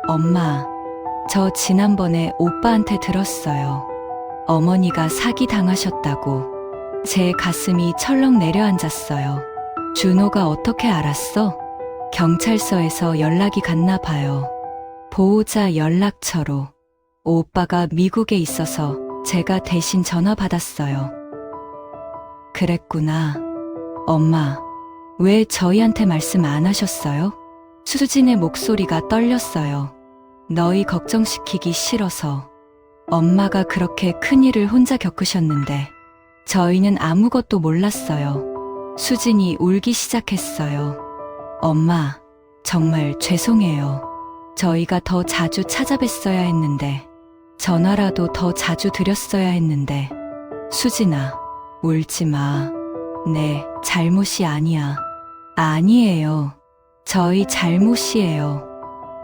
엄마, 저 지난번에 오빠한테 들었어요. 어머니가 사기당하셨다고. 제 가슴이 철렁 내려앉았어요. 준호가 어떻게 알았어? 경찰서에서 연락이 갔나 봐요. 보호자 연락처로. 오빠가 미국에 있어서 제가 대신 전화 받았어요. 그랬구나. 엄마, 왜 저희한테 말씀 안 하셨어요? 수진의 목소리가 떨렸어요. 너희 걱정시키기 싫어서. 엄마가 그렇게 큰일을 혼자 겪으셨는데 저희는 아무것도 몰랐어요. 수진이 울기 시작했어요. 엄마, 정말 죄송해요. 저희가 더 자주 찾아뵀어야 했는데, 전화라도 더 자주 드렸어야 했는데. 수진아, 울지 마. 내 잘못이 아니야. 아니에요. 저희 잘못이에요.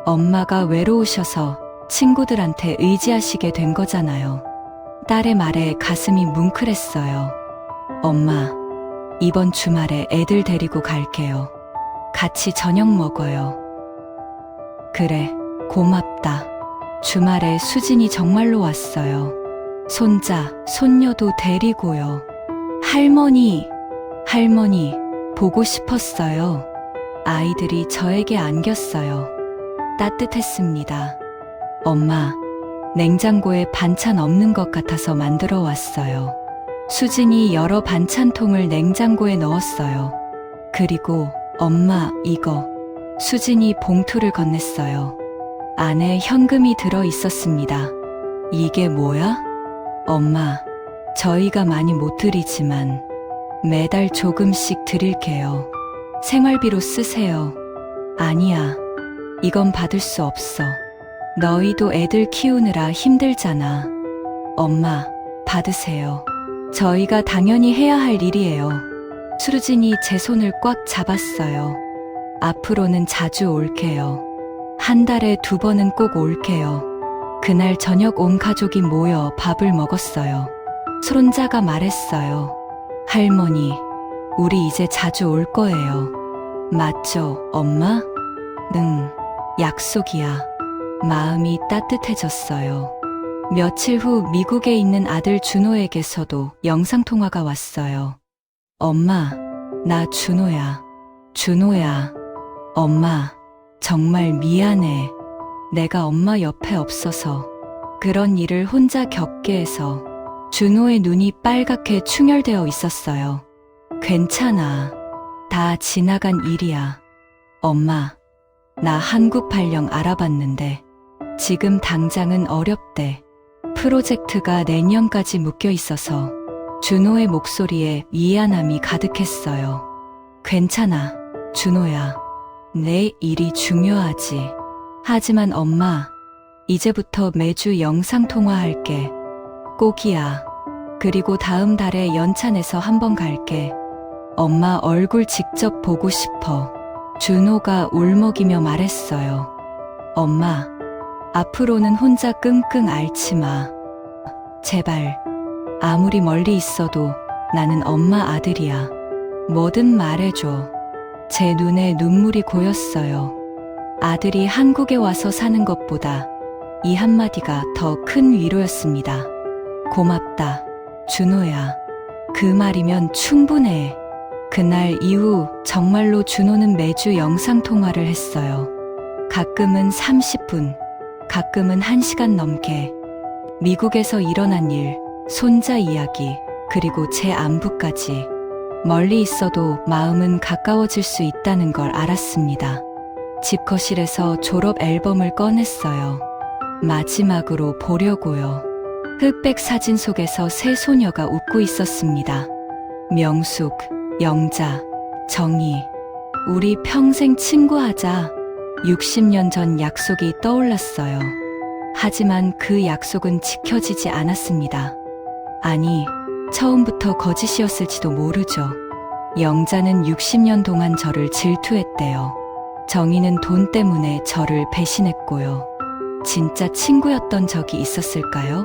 엄마가 외로우셔서 친구들한테 의지하시게 된 거잖아요. 딸의 말에 가슴이 뭉클했어요. 엄마, 이번 주말에 애들 데리고 갈게요. 같이 저녁 먹어요. 그래, 고맙다. 주말에 수진이 정말로 왔어요. 손자, 손녀도 데리고요. 할머니, 보고 싶었어요. 아이들이 저에게 안겼어요. 따뜻했습니다. 엄마, 냉장고에 반찬 없는 것 같아서 만들어 왔어요. 수진이 여러 반찬통을 냉장고에 넣었어요. 그리고 엄마, 이거. 수진이 봉투를 건넸어요. 안에 현금이 들어 있었습니다. 이게 뭐야? 엄마, 저희가 많이 못 드리지만 매달 조금씩 드릴게요. 생활비로 쓰세요. 아니야, 이건 받을 수 없어. 너희도 애들 키우느라 힘들잖아. 엄마, 받으세요. 저희가 당연히 해야 할 일이에요. 수진이 제 손을 꽉 잡았어요. 앞으로는 자주 올게요. 한 달에 2번은 꼭 올게요. 그날 저녁 온 가족이 모여 밥을 먹었어요. 손자가 말했어요. 할머니, 우리 이제 자주 올 거예요. 맞죠, 엄마? 응, 약속이야. 마음이 따뜻해졌어요. 며칠 후 미국에 있는 아들 준호에게서도 영상통화가 왔어요. 엄마, 나 준호야. 준호야. 엄마, 정말 미안해. 내가 엄마 옆에 없어서 그런 일을 혼자 겪게 해서. 준호의 눈이 빨갛게 충혈되어 있었어요. 괜찮아. 다 지나간 일이야. 엄마, 나 한국 발령 알아봤는데 지금 당장은 어렵대. 프로젝트가 내년까지 묶여 있어서. 준호의 목소리에 미안함이 가득했어요. 괜찮아, 준호야. 내 일이 중요하지. 하지만 엄마, 이제부터 매주 영상통화할게. 꼭이야. 그리고 다음 달에 연찬에서 한번 갈게. 엄마 얼굴 직접 보고 싶어. 준호가 울먹이며 말했어요. 엄마, 앞으로는 혼자 끙끙 앓지 마. 제발. 아무리 멀리 있어도 나는 엄마 아들이야. 뭐든 말해줘. 제 눈에 눈물이 고였어요. 아들이 한국에 와서 사는 것보다 이 한마디가 더 큰 위로였습니다. 고맙다, 준호야. 그 말이면 충분해. 그날 이후 정말로 준호는 매주 영상통화를 했어요. 가끔은 30분, 가끔은 1시간 넘게. 미국에서 일어난 일, 손자 이야기, 그리고 제 안부까지. 멀리 있어도 마음은 가까워질 수 있다는 걸 알았습니다. 집 거실에서 졸업 앨범을 꺼냈어요. 마지막으로 보려고요. 흑백 사진 속에서 세 소녀가 웃고 있었습니다. 명숙, 영자, 정희. 우리 평생 친구하자. 60년 전 약속이 떠올랐어요. 하지만 그 약속은 지켜지지 않았습니다. 아니, 처음부터 거짓이었을지도 모르죠. 영자는 60년 동안 저를 질투했대요. 정희는 돈 때문에 저를 배신했고요. 진짜 친구였던 적이 있었을까요?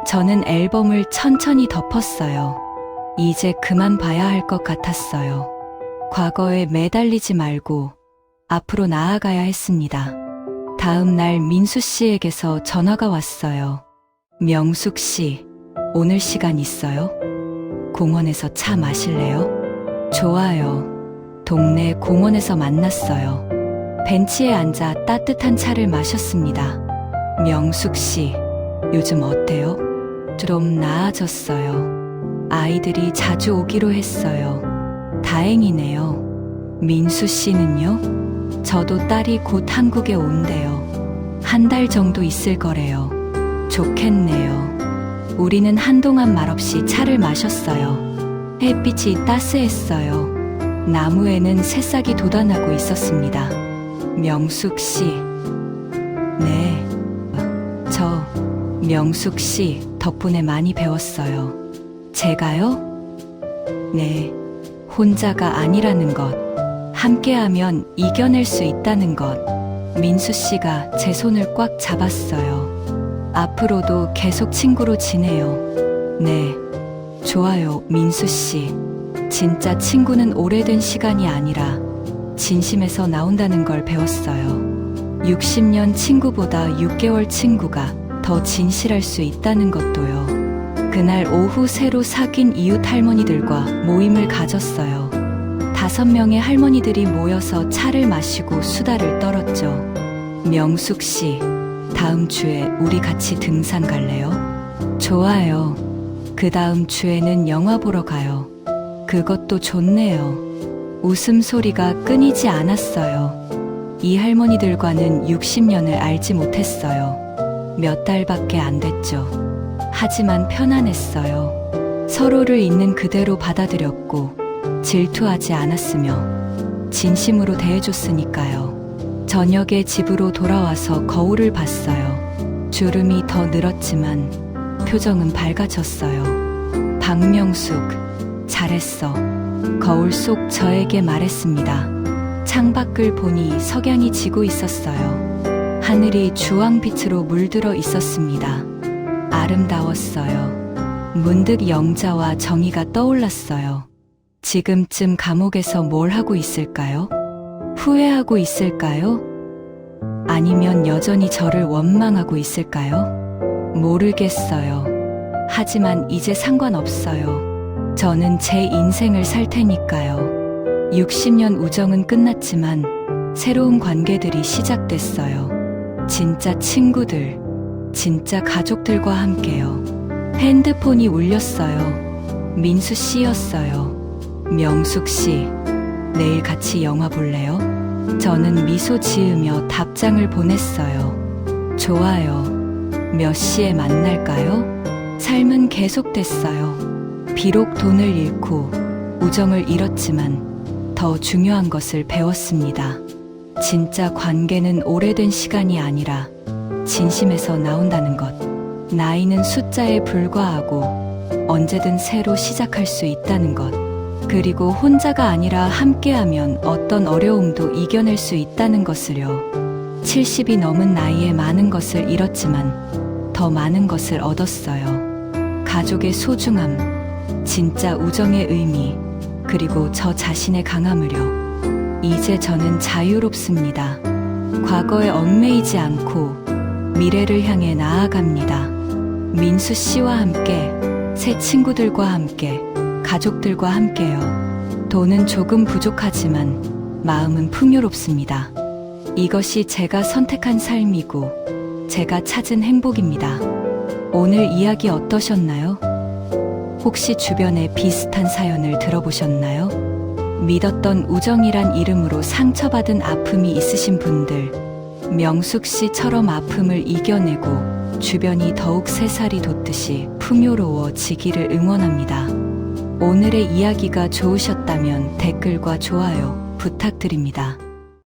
저는 앨범을 천천히 덮었어요. 이제 그만 봐야 할 것 같았어요. 과거에 매달리지 말고 앞으로 나아가야 했습니다. 다음 날 민수 씨에게서 전화가 왔어요. 명숙 씨, 오늘 시간 있어요? 공원에서 차 마실래요? 좋아요. 동네 공원에서 만났어요. 벤치에 앉아 따뜻한 차를 마셨습니다. 명숙 씨, 요즘 어때요? 좀 나아졌어요. 아이들이 자주 오기로 했어요. 다행이네요. 민수 씨는요? 저도 딸이 곧 한국에 온대요. 1달 정도 있을 거래요. 좋겠네요. 우리는 한동안 말없이 차를 마셨어요. 햇빛이 따스했어요. 나무에는 새싹이 돋아나고 있었습니다. 명숙 씨. 네. 명숙 씨 덕분에 많이 배웠어요. 제가요? 네. 혼자가 아니라는 것. 함께하면 이겨낼 수 있다는 것. 민수 씨가 제 손을 꽉 잡았어요. 앞으로도 계속 친구로 지내요. 네. 좋아요, 민수 씨. 진짜 친구는 오래된 시간이 아니라 진심에서 나온다는 걸 배웠어요. 60년 친구보다 6개월 친구가 더 진실할 수 있다는 것도요. 그날 오후 새로 사귄 이웃 할머니들과 모임을 가졌어요. 5명의 할머니들이 모여서 차를 마시고 수다를 떨었죠. 명숙 씨, 다음 주에 우리 같이 등산 갈래요? 좋아요. 그 다음 주에는 영화 보러 가요. 그것도 좋네요. 웃음소리가 끊이지 않았어요. 이 할머니들과는 60년을 알지 못했어요. 몇 달밖에 안 됐죠. 하지만 편안했어요. 서로를 있는 그대로 받아들였고 질투하지 않았으며 진심으로 대해줬으니까요. 저녁에 집으로 돌아와서 거울을 봤어요. 주름이 더 늘었지만 표정은 밝아졌어요. 박명숙, 잘했어. 거울 속 저에게 말했습니다. 창밖을 보니 석양이 지고 있었어요. 하늘이 주황빛으로 물들어 있었습니다. 아름다웠어요. 문득 영자와 정희가 떠올랐어요. 지금쯤 감옥에서 뭘 하고 있을까요? 후회하고 있을까요? 아니면 여전히 저를 원망하고 있을까요? 모르겠어요. 하지만 이제 상관없어요. 저는 제 인생을 살 테니까요. 60년 우정은 끝났지만 새로운 관계들이 시작됐어요. 진짜 친구들, 진짜 가족들과 함께요. 핸드폰이 울렸어요. 민수 씨였어요. 명숙 씨, 내일 같이 영화 볼래요? 저는 미소 지으며 답장을 보냈어요. 좋아요. 몇 시에 만날까요? 삶은 계속됐어요. 비록 돈을 잃고 우정을 잃었지만 더 중요한 것을 배웠습니다. 진짜 관계는 오래된 시간이 아니라 진심에서 나온다는 것. 나이는 숫자에 불과하고 언제든 새로 시작할 수 있다는 것. 그리고 혼자가 아니라 함께하면 어떤 어려움도 이겨낼 수 있다는 것을요. 70이 넘은 나이에 많은 것을 잃었지만 더 많은 것을 얻었어요. 가족의 소중함, 진짜 우정의 의미, 그리고 저 자신의 강함을요. 이제 저는 자유롭습니다. 과거에 얽매이지 않고 미래를 향해 나아갑니다. 민수 씨와 함께, 새 친구들과 함께, 가족들과 함께요. 돈은 조금 부족하지만 마음은 풍요롭습니다. 이것이 제가 선택한 삶이고 제가 찾은 행복입니다. 오늘 이야기 어떠셨나요? 혹시 주변에 비슷한 사연을 들어보셨나요? 믿었던 우정이란 이름으로 상처받은 아픔이 있으신 분들, 명숙 씨처럼 아픔을 이겨내고 주변이 더욱 새살이 돋듯이 풍요로워지기를 응원합니다. 오늘의 이야기가 좋으셨다면 댓글과 좋아요 부탁드립니다.